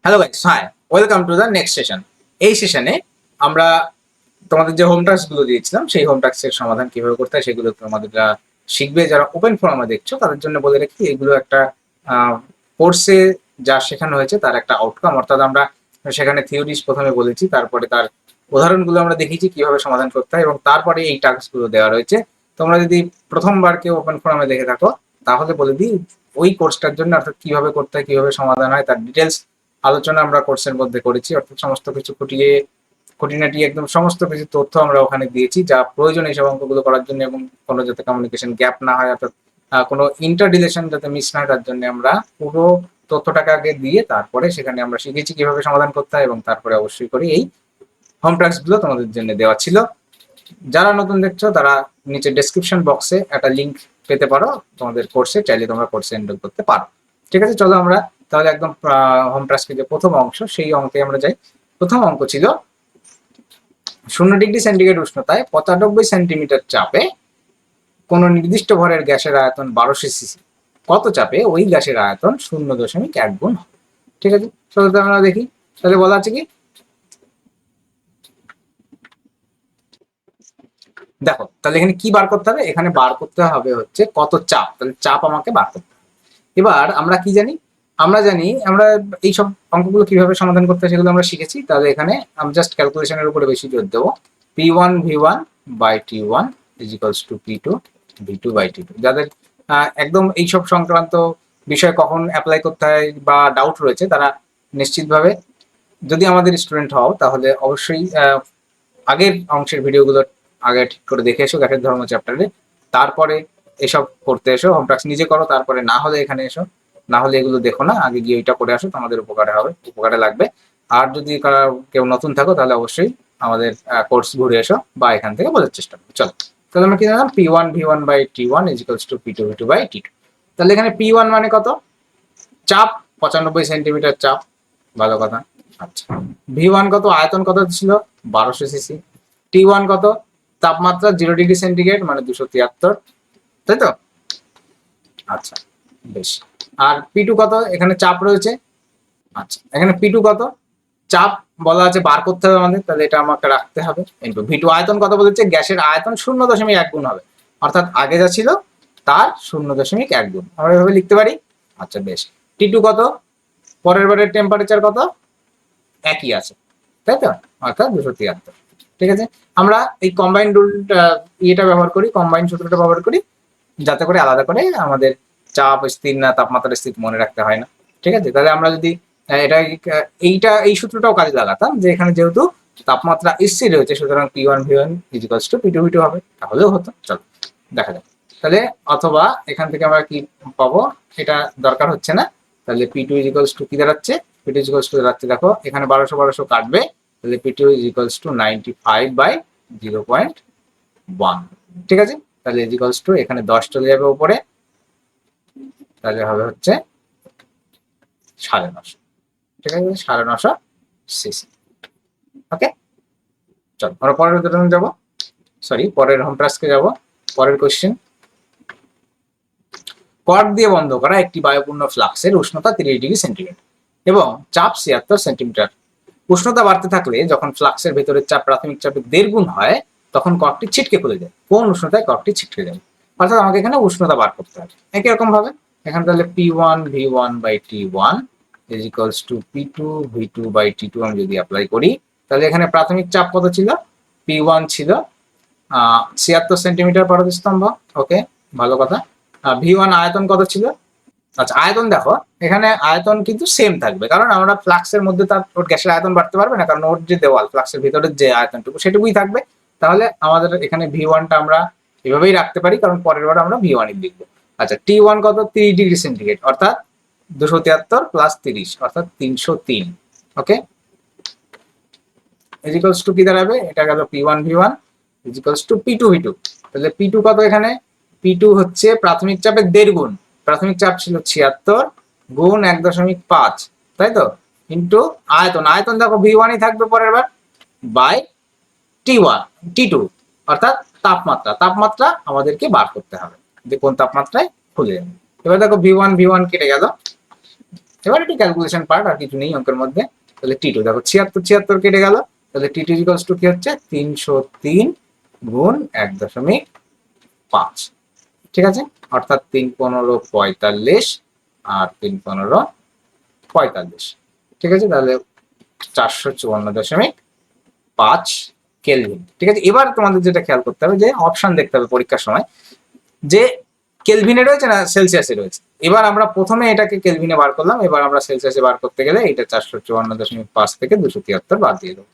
Hello guys, hi, welcome to the next session. এই সেশনে আমরা তোমাদের যে হোম টাস্ক গুলো দিয়েছিলাম সেই হোম টাস্কের সমাধান কিভাবে করতে হয় সেগুলো তোমাদের শিখবে। যারা ওপেন ফোরামে দেখছো তাদের জন্য বলে রাখি, এগুলো একটা কোর্সে যা শেখানো হয়েছে তার একটা আউটকাম, অর্থাৎ আমরা সেখানে থিওরিজ প্রথমে বলেছি, তারপরে তার উদাহরণগুলো আমরা দেখিয়েছি কিভাবে সমাধান করতে হয়, এবং তারপরে এই টাস্কগুলো দেওয়া রয়েছে। তোমরা যদি প্রথমবার কেউ ওপেন ফোরামে দেখে থাকো তাহলে বলে দিই, ওই কোর্সটার জন্য অর্থাৎ কিভাবে করতে হয়, কিভাবে সমাধান হয় তার ডিটেলস আলোচনা আমরা কোর্সের মধ্যে করেছি। অর্থাৎ সমস্ত কিছু খুঁটিনাটি একদম সমস্ত কিছু তথ্য আমরা ওখানে দিয়েছি যা প্রয়োজন এইসব অঙ্কগুলো করার জন্য, এবং কোনো যাতে কমিউনিকেশন গ্যাপ না হয়, অর্থাৎ কোনো ইন্টার রিলেশন যাতে মিস না হয় তার জন্য আমরা পুরো তথ্যটাকে আগে দিয়ে তারপরে সেখানে আমরা শিখেছি কিভাবে সমাধান করতে হয়, এবং তারপরে অবশ্যই করে এই হোম টাস্ক গুলো তোমাদের জন্য দেওয়া ছিল। যারা নতুন দেখছো তারা নিচে ডেসক্রিপশন বক্সে একটা লিঙ্ক পেতে পারো তোমাদের কোর্সে, চাইলে তোমরা কোর্সে এনরোল করতে পারো। ঠিক আছে, চলো আমরা তাহলে একদম হোম টাস্কের যে প্রথম অংশ সেই অঙ্কে আমরা যাই। প্রথম অঙ্ক ছিল 0 ডিগ্রি সেন্টিগ্রেড উষ্ণতায় 95 সেন্টিমিটার চাপে কোন নির্দিষ্ট ভরের গ্যাসের আয়তন 1200 সিসি, কত চাপে ওই গ্যাসের আয়তন 0.1 গুণ হবে। ঠিক আছে, চলো আমরা দেখি। তাহলে বলা আছে কি, দেখো তাহলে এখানে কি বার করতে হবে, এখানে বার করতে হবে হচ্ছে কত চাপ, তাহলে চাপ আমাকে বার করতে হবে। এবার আমরা কি জানি, আমরা জানি আমরা এইসব অঙ্কগুলো কিভাবে সমাধান করতে হয় সেগুলো আমরা শিখেছি। তাহলে এখানে আমি জাস্ট ক্যালকুলেশনের উপরে বেশি জোর দেবো। P1 V1/T1 is equals to P2 V2/T2। যাদের একদম এইসব সংক্রান্ত বিষয় কখন অ্যাপ্লাই করতে হয় বা ডাউট রয়েছে তারা নিশ্চিতভাবে, যদি আমাদের স্টুডেন্ট হও তাহলে অবশ্যই আগের অংশের ভিডিওগুলো আগে ঠিক করে দেখে এসো গ্যাসের ধর্ম চ্যাপ্টারে, তারপরে এসব করতে এসো। হোম টাস্ক নিজে করো, তারপরে না হলে এখানে এসো, না হলে এগুলো দেখো না, আগে গিয়ে এটা করে আসো, তোমাদের উপকারে হবে, উপকারে লাগবে। আর যদি কেউ নতুন থাকো তাহলে অবশ্যই আমাদের কোর্স ঘুরে এসো বা এখান থেকে বোঝার চেষ্টা করো। চলো তাহলে আমরা কি জানলাম, P1 V1/T1 is equals to P2 V2/T2। তাহলে এখানে P1 মানে কত, চাপ 95 সেন্টিমিটার চাপ, ভালো কথা। আচ্ছা, V1 কত, আয়তন কত ছিল 1200 সিসি। T1 কত, তাপমাত্রা 0 ডিগ্রি সেন্টিগ্রেড মানে 273, তাই তো? আচ্ছা, বেশ। আর P2 কত, এখানে চাপ রয়েছে। আচ্ছা, এখানে P2 কত, চাপ বলা আছে বার করতে হবে আমাদের, তাহলে এটা আমাকে রাখতে হবে। ইনটু V2 আয়তন কত বলেছে, গ্যাসের আয়তন 0.1 গুণ হবে, অর্থাৎ আগে যা ছিল তার 0.1 গুণ, আমরা এভাবে লিখতে পারি। আচ্ছা বেশ। T2 কত, পরের বারের টেম্পারেচার কত, একই আছে, তাই তো, অর্থাৎ 273। ঠিক আছে, আমরা এই কম্বাইন্ড রুল ইয়েটা ব্যবহার করি, কম্বাইন্ড সূত্রটা ব্যবহার করি, যাতে করে আলাদা করে আমাদের চাপ স্থির না তাপমাত্রা স্থির মনে রাখতে হয় না। ঠিক আছে, তাহলে আমরা যদি এটা এই সূত্রটাও কাজে লাগাতাম, যে এখানে যেহেতু তাপমাত্রা স্থির রয়েছে সুতরাং P1 V1 is equals to P2 V2 হবে, তাহলেও হতো। চলো দেখা যাক তাহলে, অথবা এখান থেকে আমরা কি পাবো এটা দরকার হচ্ছে না। তাহলে P2 ইজ ইকুয়ালস টু কি দাঁড়াচ্ছে, P2 ইজ ইকুয়ালস টু দাঁড়াচ্ছে, দেখো এখানে 1200 কাটবে, তাহলে P2 ইজ ইকুয়ালস টু 95/0.1। ঠিক আছে, তাহলে ইজ ইকুয়ালস টু এখানে 10 চলে যাবে উপরে, তাহলে হবে হচ্ছে 950। ঠিক আছে, 950 সিসি। ওকে, চলো আমরা পরের উদাহরণ যাবো, সরি পরের হোম টাস্কে যাবো। পরের কোশ্চেন, কর্ক দিয়ে বন্ধ করা একটি বায়ুপূর্ণ ফ্লাক্সের উষ্ণতা 30 ডিগ্রি সেন্টিগ্রেড এবং চাপ 76 সেন্টিমিটার। উষ্ণতা বাড়তে থাকলে যখন ফ্লাক্সের ভেতরের চাপ প্রাথমিক চাপের 1.5 গুণ হয় তখন কর্কটি ছিটকে খুলে যায়। কোন উষ্ণতায় কর্কটি ছিটকে যাবে, অর্থাৎ আমাকে এখানে উষ্ণতা বার করতে হবে। একই রকম ভাবে এখানে তাহলে P1 V1/T1 is equals to P2 V2/T2 আমি যদি অ্যাপ্লাই করি, তাহলে এখানে প্রাথমিক চাপ কত ছিল, P1 ছিল 76 সেন্টিমিটার পারদস্তম্ভ। ওকে, ভালো কথা। V1 আয়তন কত ছিল, আচ্ছা আয়তন দেখো এখানে আয়তন কিন্তু সেম থাকবে, কারণ আমরা ফ্লাক্সের মধ্যে তার ওর গ্যাসের আয়তন বাড়তে পারবে না, কারণ ওর যে দেওয়াল ফ্লাক্সের ভিতরের যে আয়তনটুকু সেটুকুই থাকবে। তাহলে আমাদের এখানে V1টা আমরা এভাবেই রাখতে পারি, কারণ পরের বার আমরা V1ই লিখবো। আচ্ছা, T1 কত, 30 ডিগ্রি সেন্টিগ্রেড, অর্থাৎ 273 প্লাস 30 অর্থাৎ 303। ওকে, ইজিক্যালস টু কি দাঁড়াবে, এটা গেল P1 V1 ইজিক্যালস two P2 V2। তাহলে P2 কত, এখানে P2 হচ্ছে প্রাথমিক চাপের 1.5 গুণ, প্রাথমিক চাপ ছিল 76 গুণ 1.5, তাই তো, ইন্টু আয়তন, আয়তন দেখো V1ই থাকবে পরের বার, বাই T2 অর্থাৎ তাপমাত্রা, তাপমাত্রা আমাদেরকে বার করতে হবে যে কোন তাপমাত্রায় খুলে যাবে। এবার দেখো V1 কেটে গেল, এবার এটি ক্যালকুলেশন পার্ট, আর কিছু নেই অঙ্কের মধ্যে। তাহলে টি টু দেখো 76 কেটে গেল, তাহলে টি টু ইকুয়ালস টু কি হচ্ছে 303 গুণ 1.5, ঠিক আছে, অর্থাৎ 3×15 45 আর 3×15 45, ঠিক আছে, তাহলে 454.5 কেলভিন, ঠিক আছে। এবার তোমাদের যেটা খেয়াল করতে হবে যে অপশন দেখতে হবে পরীক্ষার সময় যে কেলভিনে রয়েছে না সেলসিয়াসে রয়েছে। এবার আমরা প্রথমে এটাকে কেলভিনে বার করলাম, এবার আমরা সেলসিয়াসে বার করতে গেলে এটা 454.5 থেকে 273 বাদ দিয়ে দেবো,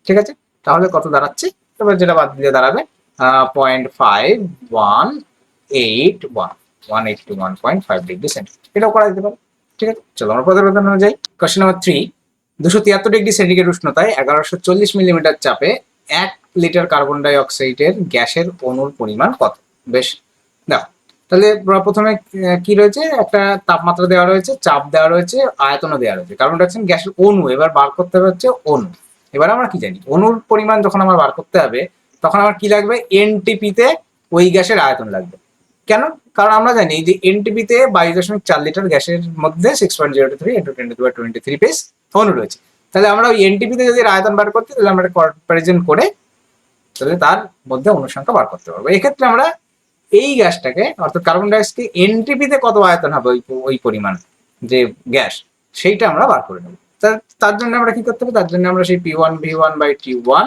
ঠিক আছে। তাহলে কত দাঁড়াচ্ছে, এবার যেটা বাদ দিয়ে দাঁড়াবে 0.5181 ডিগ্রি সেন্টিগ্রেড, এটাও করা যেতে পারে, ঠিক আছে। চলো আমরা প্রতিবেদনে যাই। কোশ্চেন নাম্বার 3, 273 ডিগ্রি সেন্টিগ্রেড উষ্ণতায় 1140 মিলিমিটার চাপে 1 লিটার কার্বন ডাই অক্সাইডের গ্যাসের অণুর পরিমাণ কত? বেশ, দেখো তাহলে প্রথমে কি রয়েছে, একটা তাপমাত্রা দেওয়া রয়েছে, চাপ দেওয়া রয়েছে, আয়তনও দেওয়া রয়েছে। কার্বন ডাই অক্সাইড গ্যাসের অণু, এবার বার করতে হবে হচ্ছে অণু। এবার আমরা কি জানি, অণুর পরিমাণ যখন আমার বার করতে হবে তখন আমার কি লাগবে, এনটিপিতে ওই গ্যাসের আয়তন লাগবে। কেন? কারণ আমরা জানি যে এনটিপিতে 22.4 লিটার গ্যাসের মধ্যে 6.03 × 10⁻23 পিস অণু রয়েছে। তাহলে আমরা ওই এনটিপিতে যদি আয়তন বার করতে, তাহলে আমরা কম্পারিজন করে তাহলে তার মধ্যে অণুর সংখ্যা বার করতে পারবো। এক্ষেত্রে আমরা এই গ্যাসটাকে অর্থাৎ কার্বন ডাইঅক্সাইডকে এনটিপিতে কত আয়তন হবে ওই পরিমাণ যে গ্যাস, সেইটা আমরা বার করে নেব। তার জন্য আমরা কি করতে হবে, তার জন্য আমরা সেই P1V1/T1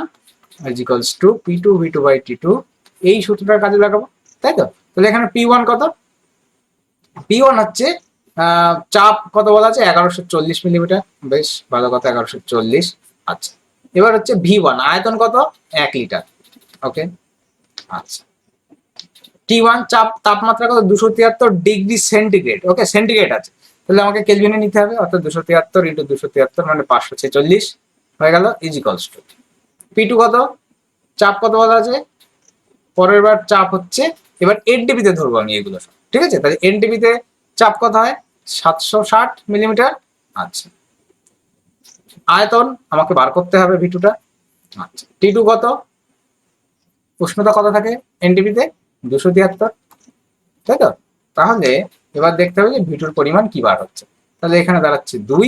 = P2V2/T2 এই সূত্রটার কাজে লাগাবো, তাই তো। তাহলে এখানে P1 কত, P1 হচ্ছে চাপ কত বলা আছে 1140 মিলিমিটার, বেশ ভালো কথা 1140। আচ্ছা, এবার হচ্ছে V1 আয়তন কত 1 লিটার, ওকে। আচ্ছা, T1 চাপ তাপমাত্রা কত 273 ডিগ্রি সেন্টিগ্রেড, ওকে, সেন্টিগ্রেড আছে, তাহলে আমাকে কেলভিনে নিতে হবে, অর্থাৎ 273 × 273 মানে 546 হয়ে গেল, ইজিকলস টু P2 কত, চাপ কত বলা আছে, পরের বার চাপ হচ্ছে, এবার এনটিপিতে ধরবো আমি এগুলো সব, ঠিক আছে। তাহলে এনটিপিতে চাপ কত হয় 760 মিলিমিটার। আচ্ছা, আয়তন আমাকে বার করতে হবে V2টা। আচ্ছা, T2 কত, উষ্ণতা কত থাকে এনটিপিতে 273, তাই তো। তাহলে এবার দেখতে হবে যে V2-র পরিমাণ কি বার হচ্ছে। তাহলে এখানে দাঁড়াচ্ছে 2,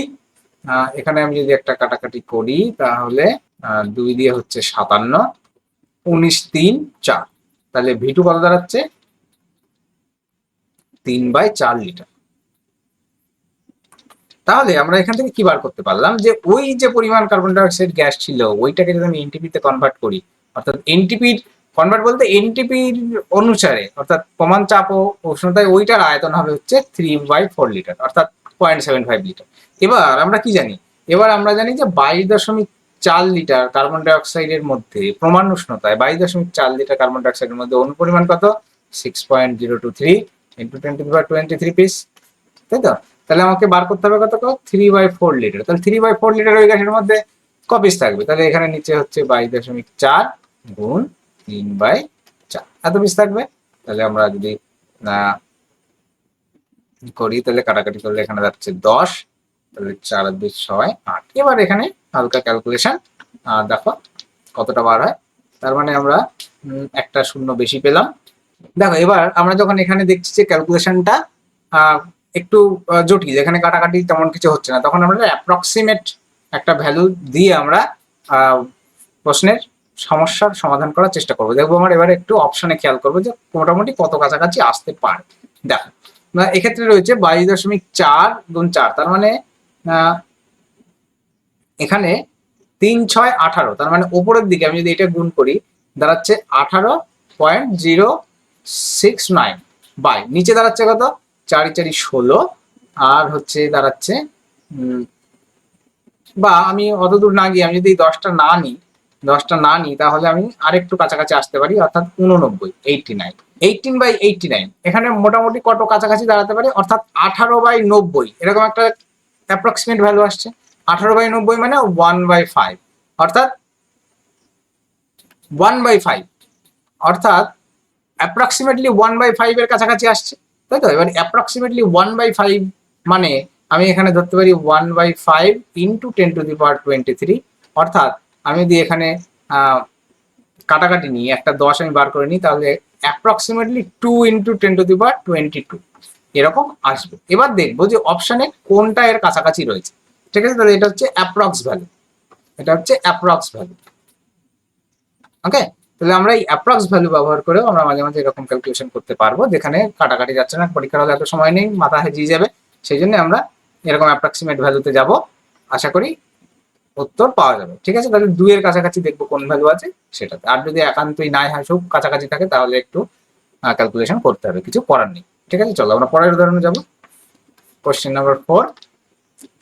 এখানে আমি যদি একটা কাটাকাটি করি তাহলে 2 দিয়ে হচ্ছে 57, 19 3 4, তাহলে V2 কত দাঁড়াচ্ছে 3/4 লিটার। তাহলে আমরা এখান থেকে কি বার করতে পারলাম যে ওই যে পরিমাণ কার্বন ডাই অক্সাইড গ্যাস ছিল ওইটাকে যদি আমি এনটিপিতে কনভার্ট করি, অর্থাৎ এনটিপির কনভার্ট বলতে এনটিপির অনুসারে অর্থাৎ প্রমাণ চাপ ও উষ্ণতায় ওইটার আয়তন হবে হচ্ছে 3/4 লিটার, অর্থাৎ 0.75 লিটার। এবার আমরা কি জানি, এবার আমরা জানি যে 22.4 লিটার কার্বন ডাই অক্সাইডের মধ্যে প্রমাণ উষ্ণতায় 22.4 লিটার কার্বন ডাই অক্সাইডের মধ্যে অণু পরিমাণ কত 6.023 × 10⁻23 পিস, তাই তো। তাহলে আমাকে বার করতে হবে কত 3/4 লিটার। তাহলে 3/4 লিটার ওই গ্যাসের মধ্যে ক পিস থাকবে, তাহলে এখানে নিচে হচ্ছে 22.4 গুণ 3/4 এত পিস থাকবে। তাহলে আমরা যদি করি তাহলে কাটাকাটি করলে এখানে যাচ্ছে 10, তাহলে 4 আর 2 6 8। এবার এখানে হালকা ক্যালকুলেশন দেখো কতটা বার হয়, তার মানে আমরা একটা শূন্য বেশি পেলাম। দেখো এবার আমরা যখন এখানে দেখছি যে ক্যালকুলেশনটা একটু জটিল, এখানে কাটাকাটি তেমন কিছু হচ্ছে না, তখন আমরা অ্যাপ্রক্সিমেট একটা ভ্যালু দিয়ে আমরা প্রশ্নের সমস্যার সমাধান করার চেষ্টা করবো। দেখবো আমার এবারে একটু অপশনে খেয়াল করবো যে মোটামুটি কত কাছাকাছি আসতে পারে। দেখো এক্ষেত্রে রয়েছে 22.4 গুণ 4, তার মানে এখানে 3 6 18, তার মানে উপরের দিকে আমি যদি এটা গুণ করি দাঁড়াচ্ছে 18.069 বাই নিচে দাঁড়াচ্ছে কত 4 4 16, আর হচ্ছে দাঁড়াচ্ছে বা আমি অত দূর না গিয়ে আমি যদি 10টা না নিই তাহলে আমি আরেকটু কাছাকাছি আসতে পারি, অর্থাৎ 89 89 18/89। এখানে মোটামুটি কত কাছাকাছি দাঁড়াতে পারে, অর্থাৎ 18/90 এরকম একটা অ্যাপ্রক্সিমেট ভ্যালু আসছে। 18/90 মানে 1/5, অর্থাৎ 1/5, অর্থাৎ অ্যাপ্রক্সিমেটলি 1/5 এর কাছাকাছি আসছে, তাই তো। এবার অ্যাপ্রক্সিমেটলি 1/5 মানে আমি এখানে ধরতে পারি 1/5 × 10⁻23, অর্থাৎ আমি যদি এখানে কাটাকাটি নিই একটা 10 আমি বার করে নিই তাহলে অ্যাপ্রক্সিমেটলি 2 × 10⁻22, এরকম আসবে। এবার দেখবো যে অপশনে কোনটা এর কাছাকাছি রয়েছে। ঠিক আছে, তাহলে এটা হচ্ছে অ্যাপ্রক্স ভ্যালু, এটা হচ্ছে অ্যাপ্রক্স ভ্যালু। ওকে, তাহলে আমরা এই অ্যাপ্রক্স ভ্যালু ব্যবহার করেও আমরা মাঝে মাঝে এরকম ক্যালকুলেশন করতে পারবো, যেখানে কাটাকাটি যাচ্ছে না, পরীক্ষার হলে এত সময় নেই, মাথা হেজিয়ে যাবে, সেই জন্য আমরা এরকম অ্যাপ্রক্সিমেট ভ্যালুতে যাব, আশা করি উত্তর পাওয়া যাবে। ঠিক আছে, তাহলে 2 এর কাছাকাছি দেখবো কোন ভ্যালু আছে সেটাতে, আর যদি একান্তই নাই হয় সব কাছাকাছি থাকে তাহলে একটু ক্যালকুলেশন করতে হবে, কিছু করার নেই। ঠিক আছে, চলো আমরা পরের উদাহরণে যাবো। কোশ্চেন নাম্বার 4,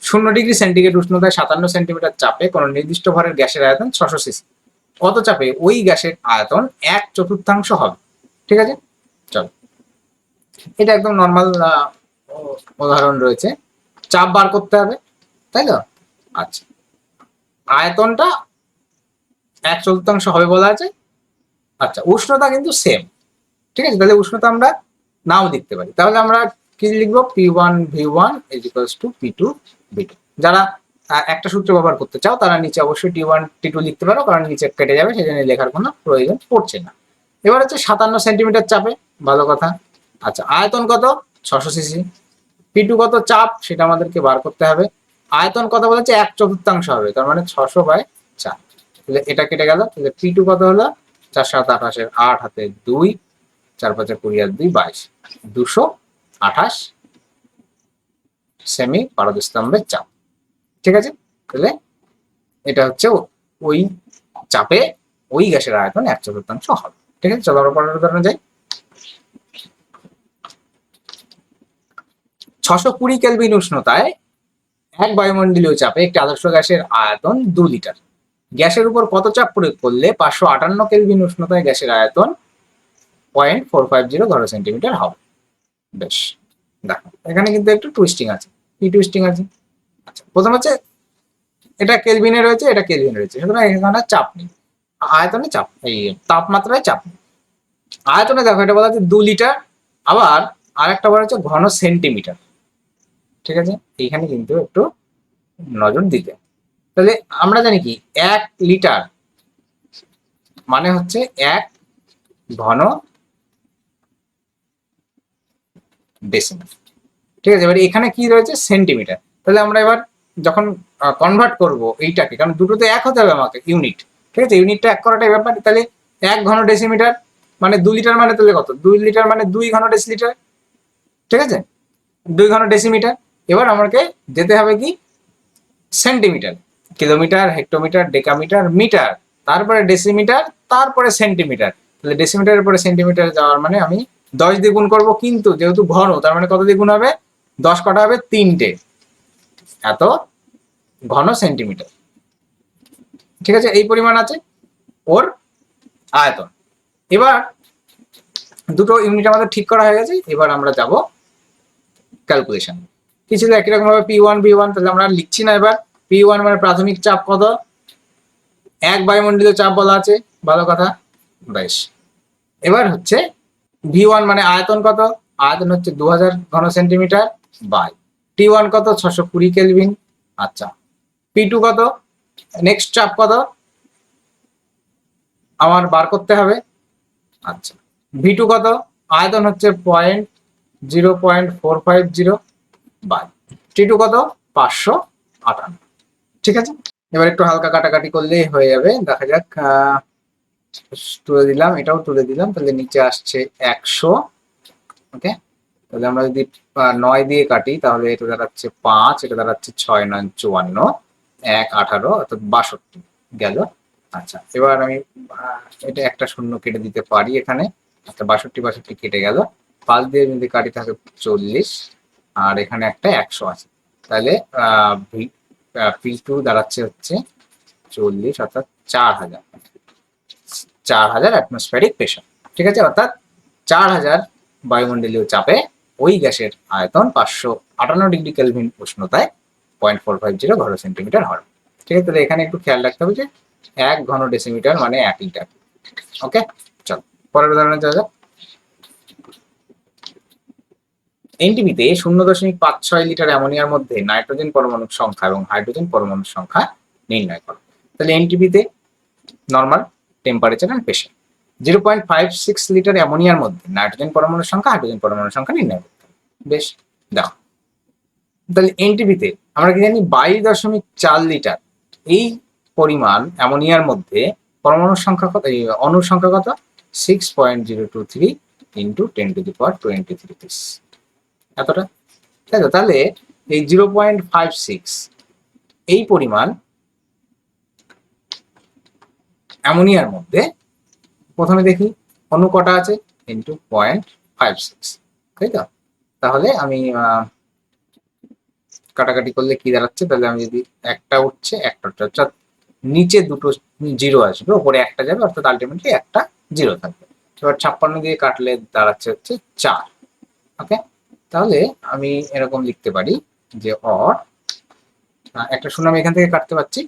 0°C উষ্ণতায় 57 সেন্টিমিটার চাপে কোনো নির্দিষ্ট ভরের গ্যাসের আয়তন 600 সিসি, কত চাপে ওই গ্যাসের আয়তন 1/4 হবে। ঠিক আছে, চলো এটা একদম নর্মাল উদাহরণ রয়েছে, চাপ বার করতে হবে, তাই তো? আচ্ছা, আয়তনটা 1/4 হবে বলা আছে। আচ্ছা, উষ্ণতা কিন্তু সেম। ঠিক আছে, তাহলে উষ্ণতা আমরা নাও লিখতে পারি, তাহলে আমরা কি লিখবো, P1 V1 = P2 V2। যারা একটা সূত্র ব্যবহার করতে চাও তারা নিচে অবশ্যই T1 T2 লিখতে পারো, কারণ নিচে কেটে যাবে, সেই জন্য লেখার কোনো প্রয়োজন পড়ছে না। এবার হচ্ছে 57 সেন্টিমিটার চাপে, ভালো কথা। আচ্ছা, আয়তন কত, 600 সিসি। P2 কত চাপ সেটা আমাদেরকে বার করতে হবে। আয়তন কত বলেছে, 1/4 হবে, তার মানে 600/4। তাহলে এটা কেটে গেল, তাহলে P2 কত হলো, 4 7 28 8 হাতে 2, 4 5 20 আর 2 22, 228 সেমি পারদস্তম্ভের চাপ। ঠিক আছে, তাহলে এটা হচ্ছে ওই চাপে ওই গ্যাসের আয়তন 1/4 হবে। ঠিক আছে, চলো আমরা পরের উদাহরণে যাই। 620 কেলভিন উষ্ণতায় 1 বায়ুমণ্ডলীয় চাপে একটি আদর্শ গ্যাসের আয়তন 2 লিটার। গ্যাসের উপর কত চাপ প্রয়োগ করলে 558 কেলভিন উষ্ণতায় গ্যাসের আয়তন 0.450 ঘন সেন্টিমিটার হবে? বেশ, দেখো এখানে কিন্তু একটু টুইস্টিং আছে। কি টুইস্টিং আছে? আচ্ছা, প্রথম হচ্ছে এটা কেলভিনে রয়েছে, এটা কেলভিনে রয়েছে, সুতরাং এখানে চাপ নেই, আয়তনে চাপ, এই তাপমাত্রায় চাপ নেই। আয়তনে দেখো এটা বলা হচ্ছে 2 লিটার, আবার আরেকটা বলা হচ্ছে ঘন সেন্টিমিটার। ঠিক আছে, এইখানে কিন্তু একটু নজর দিতে। তাহলে আমরা জানি কি 1 লিটার মানে হচ্ছে 1 ঘন ডেসিমিটার। ঠিক আছে, এবার এখানে কি রয়েছে, সেন্টিমিটার। তাহলে আমরা এবার যখন কনভার্ট করব এইটাকে, কারণ দুটোতে এক হতে হবে আমাকে, ইউনিট। ঠিক আছে, ইউনিটটা এক করাটাই ব্যাপার। তাহলে 1 ঘন ডেসিমিটার মানে 2 লিটার, মানে তাহলে কত, 2 লিটার মানে 2 ঘন ডেসিলিটার। ঠিক আছে, 2 ঘন ডেসিমিটার। এবার আমাকে যেতে হবে কি, centimetre, kilometre, hectometre, decametre, metre, তারপরে ডেসিমিটার, তারপরে সেন্টিমিটার। তাহলে ডেসিমিটারের পরে সেন্টিমিটার যাওয়ার মানে আমি 10 দিয়ে গুণ করবো, কিন্তু যেহেতু ঘন তার মানে কত দিয়ে গুণ হবে, 10 কটা হবে 3টে, এত ঘন সেন্টিমিটার। ঠিক আছে, এই পরিমাণ আছে ওর আয়তন। এবার দুটো ইউনিট আমাদের ঠিক করা হয়ে গেছে, এবার আমরা যাব ক্যালকুলেশন। কি ছিল, একই রকম ভাবে P1 V1, তাহলে আমরা লিখছি না। এবার P1 মানে প্রাথমিক চাপ কত, 1 বায়ুমণ্ডলীয় চাপ বলা আছে, ভালো কথা, বেশ। এবার হচ্ছে V1 মানে আয়তন কত, আয়তন হচ্ছে 2000 ঘন সেন্টিমিটার বাই T1 কত, 620 কেলভিন। আচ্ছা, P2 কত, নেক্সট চাপ কত আমার বার করতে হবে। আচ্ছা, V2 কত, আয়তন হচ্ছে 0.450 বাই T2 কত, 558। ঠিক আছে, এবার একটু হালকা কাটাকাটি করলেই হয়ে যাবে, দেখা যাক। তুলে দিলাম, এটাও তুলে দিলাম, তাহলে নিচে আসছে 100। ওকে, তাহলে আমরা যদি 9 দিয়ে কাটি তাহলে এটা দাঁড়াচ্ছে 5, এটা দাঁড়াচ্ছে 6 9 54, 1 18 অর্থাৎ 62 গেল। আচ্ছা, এবার আমি এটা একটা শূন্য কেটে দিতে পারি এখানে। আচ্ছা, 62 কেটে গেল। 5 দিয়ে যদি কাটি তাহলে 40, আর এখানে একটা 100 আছে, তাহলে P2 দাঁড়াচ্ছে হচ্ছে 40, অর্থাৎ 4000 অ্যাটমসফেরিক প্রেশার। ঠিক আছে, অর্থাৎ 4000 বায়ুমণ্ডলীয় চাপে ওই গ্যাসের আয়তন 558 কেলভিন উষ্ণতায় 0.450 ঘন সেন্টিমিটার হয়। ঠিক আছে, তাহলে এখানে একটু খেয়াল রাখতে হবে যে 1 ঘন ডেসিমিটার মানে 1 লিটার। ওকে, চলো পরের উদাহরণে যাওয়া যাক। এনটিপিতে 0.56 লিটার অ্যামোনিয়ার মধ্যে নাইট্রোজেন পরমাণুর সংখ্যা এবং হাইড্রোজেন পরমাণুর সংখ্যা নির্ণয় করো। তাহলে এনটিপিতে normal temperature and pressure, 0.56 litre অ্যামোনিয়ার মধ্যে নাইট্রোজেন পরমাণুর সংখ্যা, হাইড্রোজেন পরমাণুর সংখ্যা নির্ণয় করতে হবে। বেশ, দেখো তাহলে এনটিপিতে আমরা কি জানি 22.4 লিটার এই পরিমাণ অ্যামোনিয়ার মধ্যে পরমাণুর সংখ্যা কত, এই অণুর সংখ্যা কত, 6.023 ইন্টু 10⁻23 এতটা, তাই তো? তাহলে এই 0.56 এই পরিমাণ অ্যামোনিয়ার মধ্যে প্রথমে দেখি অণু কটা আছে, ইন্টু 0.56, তাই তো? তাহলে আমি কাটাকাটি করলে কি দাঁড়াচ্ছে, তাহলে আমি যদি একটা উঠছে একটা উঠছে, অর্থাৎ নিচে দুটো জিরো আসবে, ওপরে একটা যাবে, অর্থাৎ আলটিমেটলি একটা জিরো থাকবে। এবার 56 দিয়ে কাটলে দাঁড়াচ্ছে হচ্ছে 4। ওকে, তাহলে আমি এরকম লিখতে পারি যে অর একটা শূন্য আমি এখান থেকে কাটতে পারছি,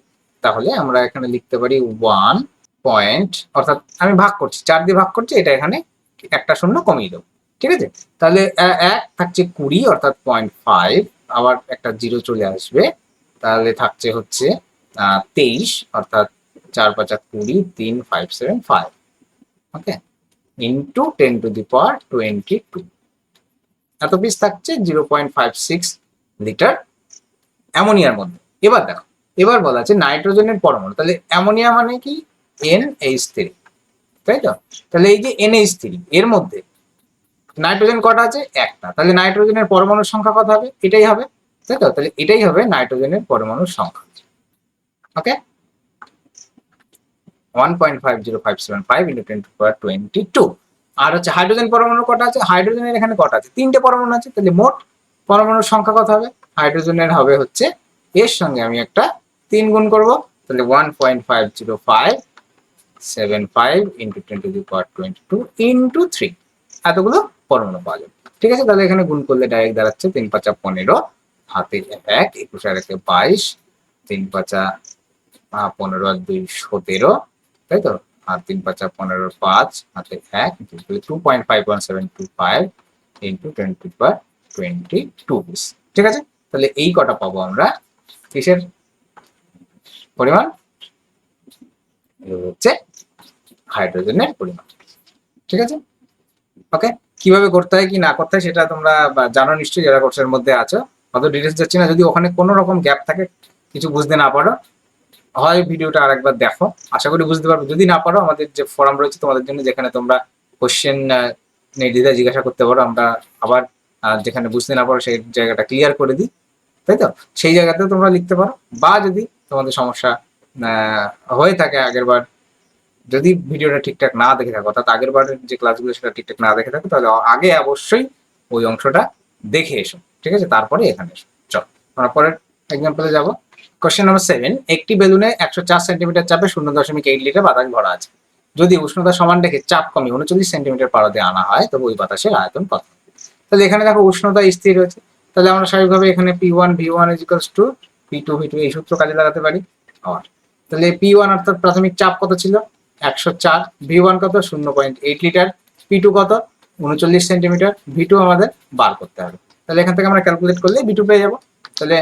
তাহলে আমরা এখানে লিখতে পারি 1 পয়েন্ট, অর্থাৎ আমি ভাগ করছি 4 দিয়ে ভাগ করছি, এটা এখানে একটা শূন্য কমিয়ে দেবো, ঠিক আছে? তাহলে 1 থাকছে 20, অর্থাৎ 0.5, আবার একটা জিরো চলে আসবে, তাহলে থাকছে হচ্ছে 23, অর্থাৎ 4 5 20, 3575, ওকে, ইন্টু 10⁻22 এত পিস থাকছে 0.56 লিটার অ্যামোনিয়ার মধ্যে। এবার দেখো, এবার বলা আছে নাইট্রোজেনের পরমাণু, তাহলে অ্যামোনিয়া মানে কি, NH3, তাই তো? তাহলে এই যে NH3 এর মধ্যে নাইট্রোজেন কটা আছে, একটা, তাহলে নাইট্রোজেনের পরমাণুর সংখ্যা কত হবে, এটাই হবে, তাই তো? তাহলে এটাই হবে নাইট্রোজেনের পরমাণুর সংখ্যা। ওকে, 1.50575 ইন্টু 10⁻22। আর হচ্ছে হাইড্রোজেন পরমাণু কটা আছে, হাইড্রোজেনের এখানে কটা আছে, 3টে পরমাণু আছে, তাহলে মোট পরমাণুর সংখ্যা কত হবে, হাইড্রোজেনের হবে হচ্ছে, এর সঙ্গে আমি একটা 3 গুণ করব, তাহলে 1.5075 ইন্টু 10⁻22 ইন্টু 3, এতগুলো পরমাণু পাওয়া যাবে, ঠিক আছে? তাহলে এখানে গুণ করলে ডাইরেক্ট দাঁড়াচ্ছে 3 5 15, হাতে 1, 21 আর 1 22, 3 5 15 আর 2 17, তাই তো? আর 3 5 15, 5 হাতে 1, 2.51725 ইন্টু 10⁻22 পিস, ঠিক আছে? তাহলে এই কটা পাবো আমরা কিসের পরিমাণ, হচ্ছে হাইড্রোজেনের পরিমাণ, ঠিক আছে? ওকে, কিভাবে করতে হয় কি না করতে হয় সেটা তোমরা জানো নিশ্চয়ই, যারা কোর্সের মধ্যে আছো, অত ডিটেলস যাচ্ছি না। যদি ওখানে কোনো রকম গ্যাপ থাকে, কিছু বুঝতে না পারো, হয় ভিডিওটা আরেকবার দেখো, আশা করি বুঝতে পারবে। যদি না পারো, আমাদের যে ফোরাম রয়েছে তোমাদের জন্য, যেখানে তোমরা কোশ্চেন নির্দ্বিধায় জিজ্ঞাসা করতে পারো, আমরা আবার যেখানে বুঝতে না পারো সেই জায়গাটা ক্লিয়ার করে দিই, তাই তো? সেই জায়গাতেও তোমরা লিখতে পারো, বা যদি তোমাদের সমস্যা হয়ে থাকে আগের বার, যদি ভিডিওটা ঠিকঠাক না দেখে থাকো, অর্থাৎ আগের বারের যে ক্লাসগুলো সেটা ঠিকঠাক না দেখে থাকো, তাহলে আগে অবশ্যই ওই অংশটা দেখে এসো, ঠিক আছে? তারপরে এখানে এসো। চল আমরা পরের এক্সাম্পলে যাবো। কোশ্চেন নাম্বার 7, একটি বেলুনে 104 সেন্টিমিটার চাপে 0.8 লিটার বাতাস ভরা আছে। যদি উষ্ণতা সমান রেখে চাপ কমিয়ে 39 সেন্টিমিটার পারদে আনা হয়, তবে ওই বাতাসের আয়তন কত? তাহলে এখানে দেখো উষ্ণতা স্থির হয়েছে, তাহলে আমরা স্বাভাবিকভাবে এখানে P1 V1 equals to P2 V2 এই সূত্র কাজে লাগাতে পারি। আর তাহলে P1 অর্থাৎ প্রাথমিক চাপ কত ছিল, 104, V1 কত, 0.8 লিটার, P2 কত, 39 সেন্টিমিটার, V2 আমাদের বার করতে হবে। তাহলে এখান থেকে আমরা ক্যালকুলেট করলে V2 পেয়ে যাবো। তাহলে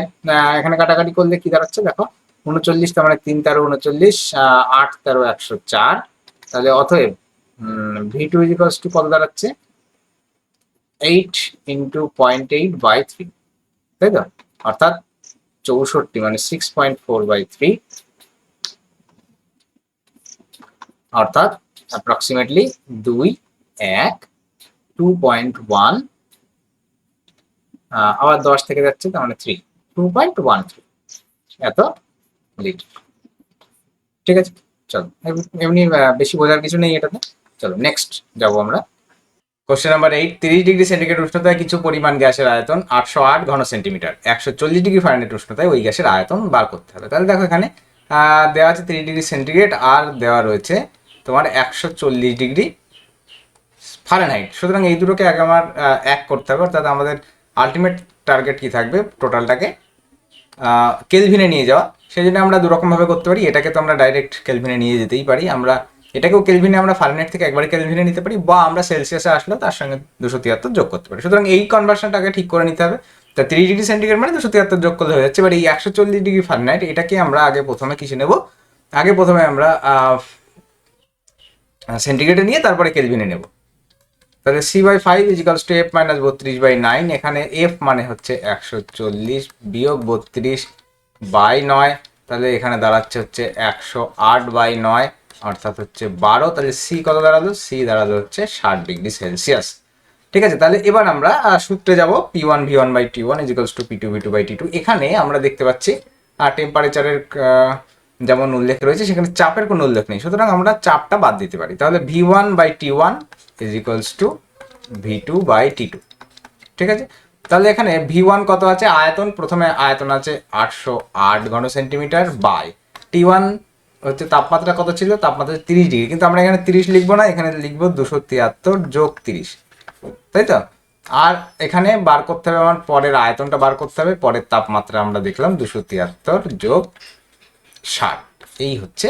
এখানে কাটাকাটি করলে কি দাঁড়াচ্ছে দেখো, 39 তার মানে 3 13 39, 8 13 104, তাহলে অতএব V2 ইকুয়ালস টু কত দাঁড়াচ্ছে, 8 ইন্টু 0.8/3, তাই তো? অর্থাৎ 64, মানে 6.4/3, অর্থাৎ অ্যাপ্রক্সিমেটলি 2 1 2.1, আবার 10 থেকে যাচ্ছে, তার মানে 3, 2.13 এত লিটার, ঠিক আছে? চলো, এমনি বেশি বোঝার কিছু নেই এটাতে। চলো নেক্সট যাবো আমরা। কোশ্চেন নাম্বার 8, 30 ডিগ্রি সেন্টিগ্রেড উষ্ণতায় কিছু পরিমাণ গ্যাসের আয়তন 808 ঘন সেন্টিমিটার, 140 ডিগ্রি ফারেনহাইট উষ্ণতায় ওই গ্যাসের আয়তন বার করতে হবে। তাহলে দেখো এখানে দেওয়া আছে 30 ডিগ্রি সেন্টিগ্রেড, আর দেওয়া রয়েছে তোমার 140 ডিগ্রি ফারেনহাইট। সুতরাং এই দুটোকে আগে আমার এক করতে হবে, অর্থাৎ আমাদের আলটিমেট টার্গেট কি থাকবে, টোটালটাকে কেলভিনে নিয়ে যাওয়া। সেই জন্য আমরা দুরকমভাবে করতে পারি, এটাকে তো আমরা ডাইরেক্ট কেলভিনে নিয়ে যেতেই পারি, আমরা এটাকেও কেলভিনে আমরা ফারেনহাইট থেকে একবারে কেলভিনে নিতে পারি, বা আমরা সেলসিয়াসে আসলেও তার সঙ্গে 273 যোগ করতে পারি। সুতরাং এই কনভার্সনটাকে ঠিক করে নিতে হবে। তা 30 ডিগ্রি সেন্টিগ্রেড মানে 273 যোগ করলে হয়ে যাচ্ছে। এবার এই 140 ডিগ্রি ফারেনহাইট এটাকে আমরা আগে প্রথমে কিসে নেব, আগে প্রথমে আমরা সেন্টিগ্রেডে নিয়ে তারপরে কেলভিনে নেব। তাহলে c/5 ইজিক্যালস টু f মাইনাস 32/9। এখানে f মানে হচ্ছে 140 বিয়োগ 32/9, তাহলে এখানে দাঁড়াচ্ছে হচ্ছে 108/9 অর্থাৎ হচ্ছে 12। তাহলে c কত দাঁড়ালো? c দাঁড়ালো হচ্ছে 60°C। ঠিক আছে, তাহলে এবার আমরা সূত্রে যাব P1V1/T1 ইজিক্যালস টু P2V2/T2। এখানে আমরা দেখতে পাচ্ছি টেম্পারেচারের যেমন উল্লেখ রয়েছে, সেখানে চাপের কোনো উল্লেখ নেই, সুতরাং আমরা চাপটা বাদ দিতে পারি। তাহলে V1/T1 ইজিক্যালস টু V2/T2। ঠিক আছে, তাহলে এখানে V1 কত আছে? আয়তন, প্রথমে আয়তন আছে 808 ঘন সেন্টিমিটার বাই T1 হচ্ছে তাপমাত্রা কত ছিল? তাপমাত্রা 30°, কিন্তু আমরা এখানে 30 লিখবো না, এখানে লিখবো 273 যোগ 30, তাই তো। আর এখানে বার করতে হবে আমার পরের আয়তনটা বার করতে হবে, পরের তাপমাত্রা আমরা দেখলাম 273 যোগ 60, এই হচ্ছে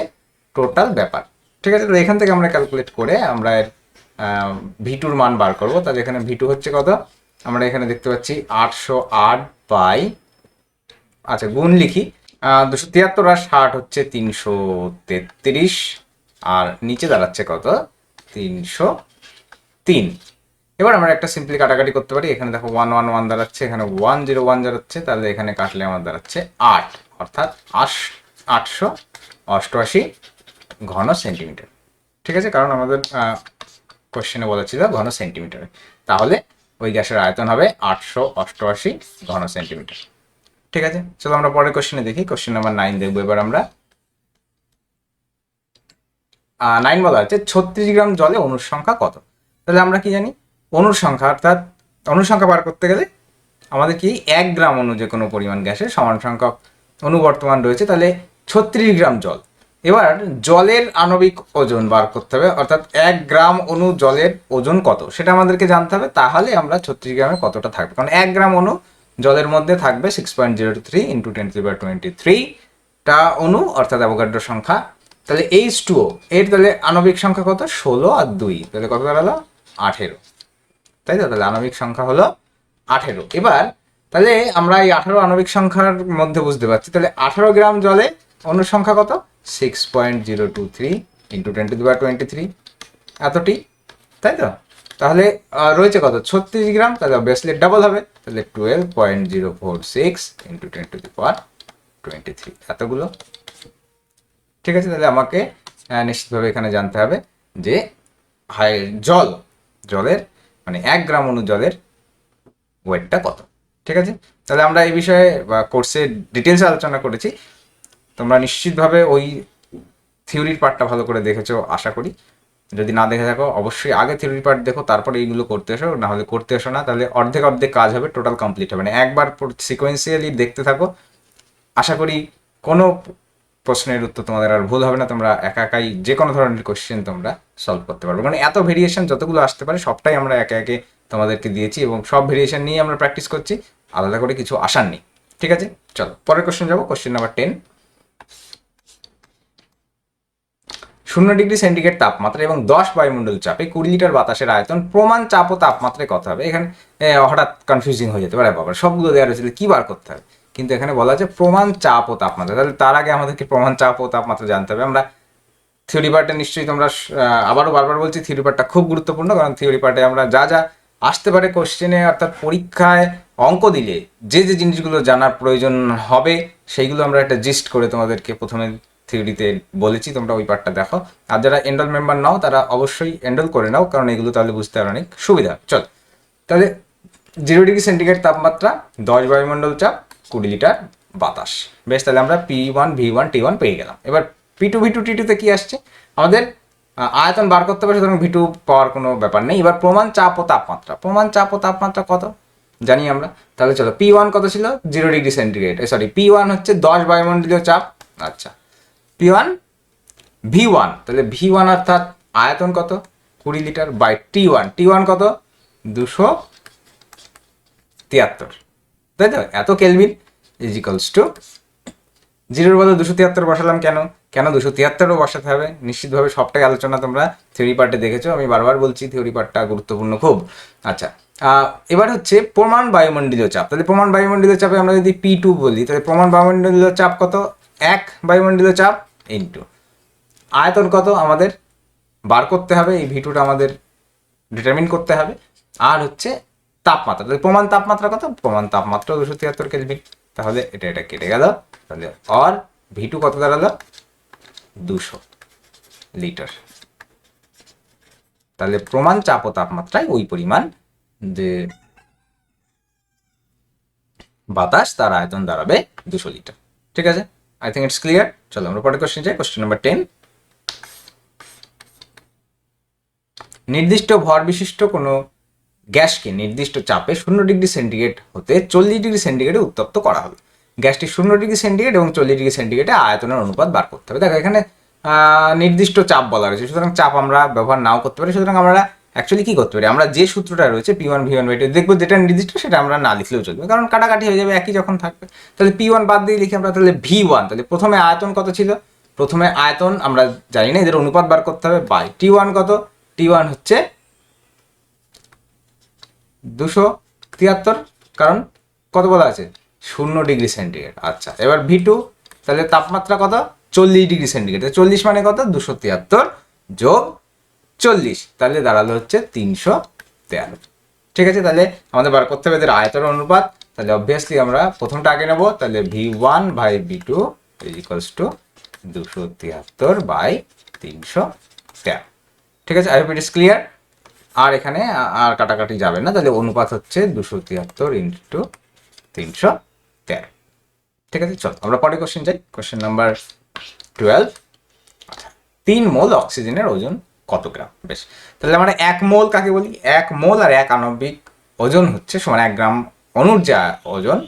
টোটাল ব্যাপার। ঠিক আছে, তো এখান থেকে আমরা ক্যালকুলেট করে আমরা V2-র মান বার করবো। তাহলে এখানে V2 হচ্ছে কত? আমরা এখানে দেখতে পাচ্ছি 808 বাই, আচ্ছা গুণ লিখি, 273 আর 60 হচ্ছে 333, আর নিচে দাঁড়াচ্ছে কত? 303। এবার আমরা একটা সিম্পলি কাটাকাটি করতে পারি। এখানে দেখো 111 দাঁড়াচ্ছে, এখানে 101 দাঁড়াচ্ছে, তাহলে এখানে কাটলে আমার দাঁড়াচ্ছে 8, অর্থাৎ 888 ঘন সেন্টিমিটার। ঠিক আছে, কারণ আমাদের কোশ্চেনে বলা ছিল ঘন সেন্টিমিটারে, তাহলে ওই গ্যাসের আয়তন হবে 888 ঘন সেন্টিমিটার। ঠিক আছে, চলো আমরা পরের কোশ্চেনে দেখি। কোশ্চেন নাম্বার 9 দেখবো এবার আমরা। 9 বলা হচ্ছে 36 গ্রাম জলে অণুর সংখ্যা কত? তাহলে আমরা কি জানি? অণুর সংখ্যা, অর্থাৎ অণুর সংখ্যা বার করতে গেলে আমাদের কি 1 গ্রাম অণু যে কোনো পরিমাণ গ্যাসের সমান সংখ্যক অণু বর্তমান রয়েছে, তাহলে 36 গ্রাম জল। এবার জলের আণবিক ওজন বার করতে হবে, অর্থাৎ 1 গ্রাম অণু জলের ওজন কত সেটা আমাদেরকে জানতে হবে। তাহলে আমরা 36 গ্রামে কতটা থাকবে, কারণ 1 গ্রাম অণু জলের মধ্যে থাকবে 6.03 × 10⁻23টা অণু, অর্থাৎ অ্যাভোগাড্রো সংখ্যা। তাহলে H2O এর তাহলে আণবিক সংখ্যা কত? 16 আর 2, তাহলে কত দাঁড়ালো? 18, তাই তো। তাহলে আণবিক সংখ্যা হলো 18। এবার তাহলে আমরা এই 18 আণবিক সংখ্যার মধ্যে বুঝতে পারছি, তাহলে 18 গ্রাম জলে অণুর সংখ্যা কত? 6.023 × 10⁻23, এতটি, তাই তো। তাহলে রয়েছে কত? 36 গ্রাম, তাহলে অবভিয়াসলি ডাবল হবে, তাহলে 12.046 × 10⁻23, এতগুলো। ঠিক আছে, তাহলে আমাকে নিশ্চিতভাবে এখানে জানতে হবে যে জলের মানে 1 গ্রাম অণু জলের ওয়েটটা কত। ঠিক আছে, তাহলে আমরা এই বিষয়ে কোর্সে ডিটেলসে আলোচনা করেছি, তোমরা নিশ্চিতভাবে ওই থিওরির পার্টটা ভালো করে দেখেছো আশা করি। যদি না দেখে থাকো অবশ্যই আগে থিওরি পার্ট দেখো, তারপরে এইগুলো করতে এসো, না হলে করতে এসো না, তাহলে অর্ধেক অর্ধেক কাজ হবে, টোটাল কমপ্লিট হবে না। একবার সিকোয়েন্সিয়ালি দেখতে থাকো, আশা করি কোনো প্রশ্নের উত্তর তোমাদের আর ভুল হবে না, তোমরা একা একাই যে কোনো ধরনের কোশ্চেন তোমরা সলভ করতে পারবে। মানে এত ভেরিয়েশন যতগুলো আসতে পারে সবটাই আমরা একে একে তোমাদেরকে দিয়েছি, এবং সব ভেরিয়েশন নিয়ে আমরা প্র্যাকটিস করছি, আলাদা করে কিছু আসার নেই। ঠিক আছে, চলো পরের কোশ্চেন যাবো। Question number 10। 0°C তাপমাত্রা এবং 10 বায়ুমণ্ডল চাপে 20 লিটার বাতাসের আয়তন প্রমাণ চাপ ও তাপমাত্রায় কত হবে? এখানে হঠাৎ কনফিউজিং হয়ে যেতে পারে, বাবা সবগুলো দেওয়া রয়েছে কি বার করতে হবে, কিন্তু এখানে বলা আছে প্রমাণ চাপ ও তাপমাত্রা। তাহলে তার আগে আমাদেরকে প্রমাণ চাপ ও তাপমাত্রা জানতে হবে। আমরা থিওরি পার্টে নিশ্চয়ই তোমরা আবারও বারবার বলছি, থিওরি পার্টটা খুব গুরুত্বপূর্ণ, কারণ থিওরি পার্টে আমরা যা যা আসতে পারে কোশ্চেনে, অর্থাৎ পরীক্ষায় অঙ্ক দিলে যে যে জিনিসগুলো জানার প্রয়োজন হবে সেইগুলো আমরা একটা জিস্ট করে তোমাদেরকে প্রথমে থিওরিতে বলেছি, তোমরা ওই পার্টটা দেখো। আর যারা এন্ডল মেম্বার নাও তারা অবশ্যই এন্ডল করে নাও, কারণ এগুলো তাহলে বুঝতে আর অনেক সুবিধা। চল, তাহলে 0°C তাপমাত্রা, 10 বায়ুমণ্ডল চাপ, 20 লিটার বাতাস। বেশ, তাহলে আমরা P1 V1 T1 পেয়ে গেলাম। এবার P2 V2 T2-তে কি আসছে? আমাদের আয়তন বার করতে হবে, সুতরাং V2 পাওয়ার কোনো ব্যাপার নেই। এবার প্রমাণ চাপ ও তাপমাত্রা, প্রমাণ চাপ ও তাপমাত্রা কত জানি আমরা। তাহলে চলো, P1 কত ছিল? 0°C, সরি P1 হচ্ছে 10 বায়ুমণ্ডলীয় চাপ। আচ্ছা, P1 V1, তাহলে V1 অর্থাৎ আয়তন কত? 20 লিটার বাই T1, T1 কত? 273, তাই তো, এত কেলভিন ইজিক্যালস টু 0-র বদলে 273 বসালাম। কেন 273ও বসাতে হবে? নিশ্চিতভাবে সবটাই আলোচনা তোমরা থিওরি পার্টে দেখেছো, আমি বারবার বলছি থিওরি পার্টটা গুরুত্বপূর্ণ খুব। আচ্ছা, এবার হচ্ছে প্রমাণ বায়ুমণ্ডলীয় চাপ। তাহলে প্রমাণ বায়ুমণ্ডলীয় চাপে আমরা যদি P2 বলি, তাহলে প্রমাণ বায়ুমণ্ডলীয় চাপ কত? 1 বায়ুমণ্ডলীয় চাপ ইন্টু আয়তন কত আমাদের বার করতে হবে। এই V2টা আমাদের ডিটারমিন করতে হবে। আর হচ্ছে তাপমাত্রা, তাহলে প্রমাণ তাপমাত্রা কত, প্রমাণ তাপমাত্রা 273 কেলভিন, তাহলে এটা কেটে গেল, তাহলে অর V2 কত দাঁড়ালো 200 লিটার। তাহলে প্রমাণ চাপ ও তাপমাত্রায় ওই পরিমাণ যে বাতাস তার আয়তন দাঁড়াবে 200 লিটার। ঠিক আছে, আই থিঙ্ক ইটস ক্লিয়ার। চলো আমরা পরের কোশ্চেন যাই। কোশ্চেন নাম্বার 10, নির্দিষ্ট ভর বিশিষ্ট কোনো গ্যাসকে নির্দিষ্ট চাপে 0 ডিগ্রি সেন্টিগ্রেড হতে 40 ডিগ্রি সেন্টিগ্রেডে উত্তপ্ত করা হবে। গ্যাসটি 0 ডিগ্রি সেন্টিগ্রেড এবং 40 ডিগ্রি সেন্টিগ্রেডে আয়তনের অনুপাত বার করতে হবে। দেখো এখানে নির্দিষ্ট চাপ বলা রয়েছে, সুতরাং চাপ আমরা ব্যবহার নাও করতে পারি। সুতরাং আমরা অ্যাকচুয়ালি কি করতে পারি, আমরা যে সূত্রটা রয়েছে P1 V1/2 দেখবো, যেটা নির্দিষ্ট সেটা আমরা না লিখলেও চলবে, কারণ কাটাকাটি হয়ে যাবে একই যখন থাকবে। তাহলে P1 বাদ দিয়ে লিখি আমরা, তাহলে V1, তাহলে প্রথমে আয়তন কত ছিল, প্রথমে আয়তন আমরা জানি না, এদের অনুপাত বার করতে হবে, বাই T1 কত, T1 হচ্ছে 273, কারণ কত বলা আছে 0 ডিগ্রি সেন্টিগ্রেড। আচ্ছা, এবার V2, তাহলে তাপমাত্রা কত 40 ডিগ্রি সেন্টিগ্রেড, 40 মানে কত 273 যোগ 40, তাহলে দাঁড়ালো হচ্ছে 313। ঠিক আছে, তাহলে আমাদের বার করতে হবে এদের আয়তন অনুপাত। তাহলে অবভিয়াসলি আমরা প্রথমটা আগে নেব, তাহলে V1/V2 ইকুয়ালস টু 273/313। ঠিক আছে, I hope it is clear. আর এখানে আর কাটাকাটি যাবে না, তাহলে অনুপাত হচ্ছে 273 ইন্টু 313। ঠিক আছে, চল আমরা পরে কোশ্চেন যাই। কোশ্চেন নাম্বার 12, 3 মোল অক্সিজেনের ওজন কত গ্রাম। বেশ, তাহলে আমরা 1 মোল কাকে বলি, 1 মোল আর 1 আণবিক ওজন হচ্ছে সমান 1 গ্রাম অণুর যা ওজন,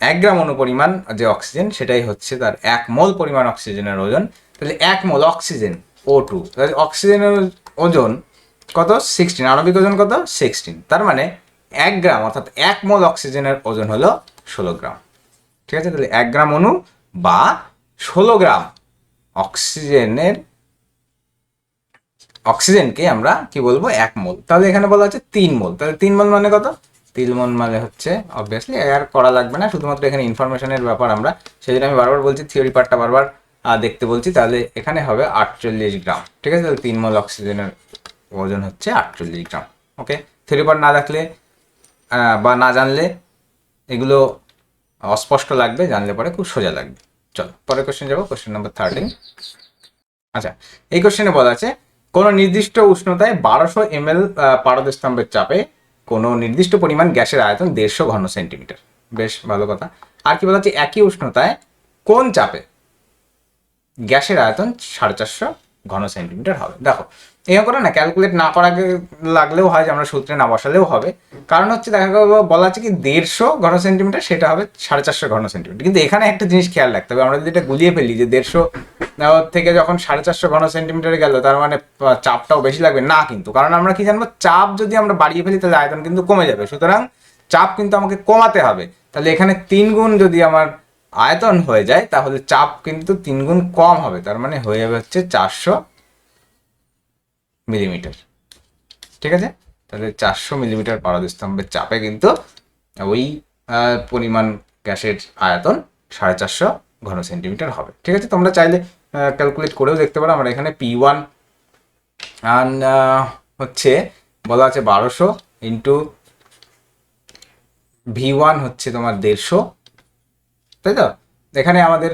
1 গ্রাম অণু পরিমাণ যে অক্সিজেন সেটাই হচ্ছে তার 1 মোল পরিমাণ অক্সিজেনের ওজন। তাহলে 1 মোল অক্সিজেন O2, তাহলে অক্সিজেনের ওজন কত 16, আণবিক ওজন কত 16, তার মানে 1 গ্রাম অর্থাৎ 1 মোল অক্সিজেনের ওজন হলো 16 গ্রাম। ঠিক আছে, তাহলে 1 গ্রাম অণু বা 16 গ্রাম অক্সিজেনকে আমরা কি বলবো 1 মোল। তাহলে এখানে বলা হচ্ছে 3 মোল, তাহলে 3 মোল মানে কত, 3 মোল মানে হচ্ছে অবভিয়াসলি আর করা লাগবে না, শুধুমাত্র এখানে ইনফরমেশনের ব্যাপার, আমরা সেই জন্য আমি বারবার বলছি থিওরি পার্টটা বারবার দেখতে বলছি। তাহলে এখানে হবে 48 গ্রাম। ঠিক আছে, তাহলে 3 মোল অক্সিজেনের ওজন হচ্ছে 48 গ্রাম। ওকে, থিওরি পার্ট না দেখলে বা না জানলে এগুলো অস্পষ্ট লাগবে, জানলে পরে খুব সোজা লাগবে। চলো পরের কোশ্চেন যাবো, কোশ্চেন নাম্বার 13। আচ্ছা, এই কোশ্চেনে বলা আছে কোনো নির্দিষ্ট উষ্ণতায় 1200 ml পারদস্তম্ভের চাপে কোনো নির্দিষ্ট পরিমাণ গ্যাসের আয়তন 150 ঘন সেন্টিমিটার। বেশ ভালো কথা। আর কি বলা হচ্ছে একই উষ্ণতায় কোন চাপে গ্যাসের আয়তন 450 ঘন সেন্টিমিটার হবে। দেখো এরকম করে না ক্যালকুলেট না করা লাগলেও হয়, যে আমরা সূত্রে না বসালেও হবে, কারণ হচ্ছে দেখা বলা আছে কি 150 ঘন সেন্টিমিটার, সেটা হবে 450 ঘন সেন্টিমিটার। কিন্তু এখানে একটা জিনিস খেয়াল রাখতে হবে, আমরা যদি এটা গুলিয়ে ফেলি যে 150 থেকে যখন 450 ঘন সেন্টিমিটারে গেল তার মানে চাপটাও বেশি লাগবে না, কিন্তু কারণ আমরা কি জানবো চাপ যদি আমরা বাড়িয়ে ফেলি তাহলে আয়তন কিন্তু কমে যাবে, সুতরাং চাপ কিন্তু আমাকে কমাতে হবে। তাহলে এখানে 3 গুণ যদি আমার আয়তন হয়ে যায় তাহলে চাপ কিন্তু 3 গুণ কম হবে, তার মানে হয়ে যাবে হচ্ছে 400 মিলিমিটার। ঠিক আছে, তাহলে 400 মিলিমিটার পারদস্তম্ভের চাপে কিন্তু ওই পরিমাণ গ্যাসের আয়তন 450 ঘন সেন্টিমিটার হবে। ঠিক আছে, তোমরা চাইলে ক্যালকুলেট করেও দেখতে পারো। আমরা এখানে P1 হচ্ছে বলা আছে 1200 ইন্টু V1 হচ্ছে তোমার 150, তাই তো। এখানে আমাদের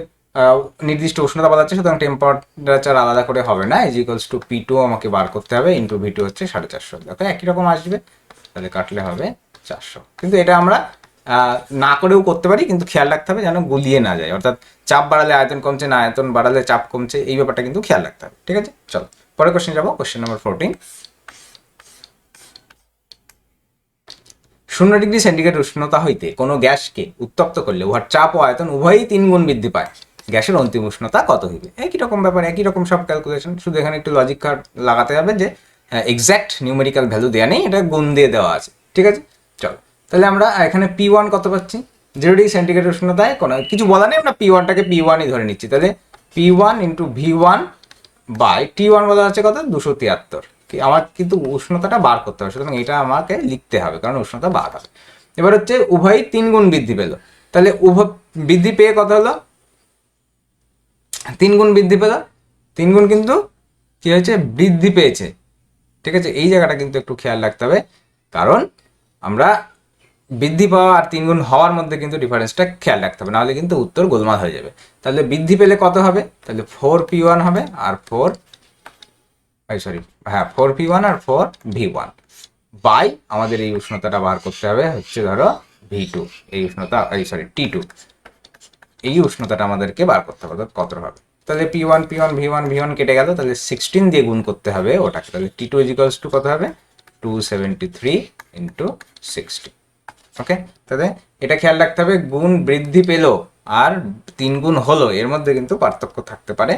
নির্দিষ্ট উষ্ণতা বলা যাচ্ছে, সুতরাং টেম্পারেচার আলাদা করে হবে না, ইজ ইকুয়ালস টু P2 আমাকে বার করতে হবে ইন্টু V2 হচ্ছে 450, দেখো একই রকম আসবে, তাহলে কাটলে হবে 400। কিন্তু এটা আমরা না করেও করতে পারি, কিন্তু খেয়াল রাখতে হবে যেন গুলিয়ে না যায়, অর্থাৎ চাপ বাড়ালে আয়তন কমছে না আয়তন বাড়ালে চাপ কমছে, এই ব্যাপারটা কিন্তু খেয়াল রাখতে হবে। ঠিক আছে, চলো পরের কোশ্চেন যাবো, কোশ্চেন নাম্বার 14। 0 ডিগ্রি সেন্টিগ্রেড উষ্ণতা হইতে কোনো গ্যাসকে উত্তপ্ত করলে উহার চাপ ও আয়তন উভয়ই 3 গুণ বৃদ্ধি পায়, গ্যাসের অন্তিম উষ্ণতা কত হইবে। একই রকম ব্যাপার, একই রকম সব ক্যালকুলেশন, শুধু এখানে একটু লজিক কার্ড লাগাতে হবে যে এক্স্যাক্ট নিউমেরিক্যাল ভ্যালু দেওয়া নেই, এটা গুণ দিয়ে দেওয়া আছে। ঠিক আছে, চলো তাহলে আমরা এখানে P1 কত পাচ্ছি, 0 ডিগ্রি সেন্টিগ্রেড উষ্ণতায় কোনো কিছু বলা নেই, আমরা P1টাকে P1ই ধরে নিচ্ছি। তাহলে P1 into V1 by T1 বলা হচ্ছে কত 273, আমার কিন্তু উষ্ণতাটা বার করতে হবে, সুতরাং এটা আমাকে লিখতে হবে কারণ উষ্ণতা বার হবে। এবার হচ্ছে উভয়ই 3 গুণ বৃদ্ধি পেল, তাহলে উভয় বৃদ্ধি পেয়ে কত হলো 3 গুণ বৃদ্ধি পেল, 3 গুণ কিন্তু কি হয়েছে বৃদ্ধি পেয়েছে। ঠিক আছে, এই জায়গাটা কিন্তু একটু খেয়াল রাখতে হবে, কারণ আমরা বৃদ্ধি পাওয়া আর 3 গুণ হওয়ার মধ্যে কিন্তু ডিফারেন্সটা খেয়াল রাখতে হবে, নাহলে কিন্তু উত্তর গোলমাল হয়ে যাবে। তাহলে বৃদ্ধি পেলে কত হবে, তাহলে 4p1 হবে আর 4p1 আর 4v1 বাই আমাদের এই উষ্ণতাটা বার করতে হবে হচ্ছে ধরো v2, এই উষ্ণতা t2, এই উষ্ণতাটা আমাদেরকে বার করতে হবে কত হবে। তাহলে p1 v1 কেটে গেল, তাহলে 16 দিয়ে গুণ করতে হবে ওটাকে, তাহলে t2 ইজিক্যালস টু কত হবে 273 ইন্টু 60। ওকে, তাহলে এটা খেয়াল রাখতে হবে, গুণ বৃদ্ধি পেলো আর 3 গুণ হলো এর মধ্যে কিন্তু পার্থক্য থাকতে পারে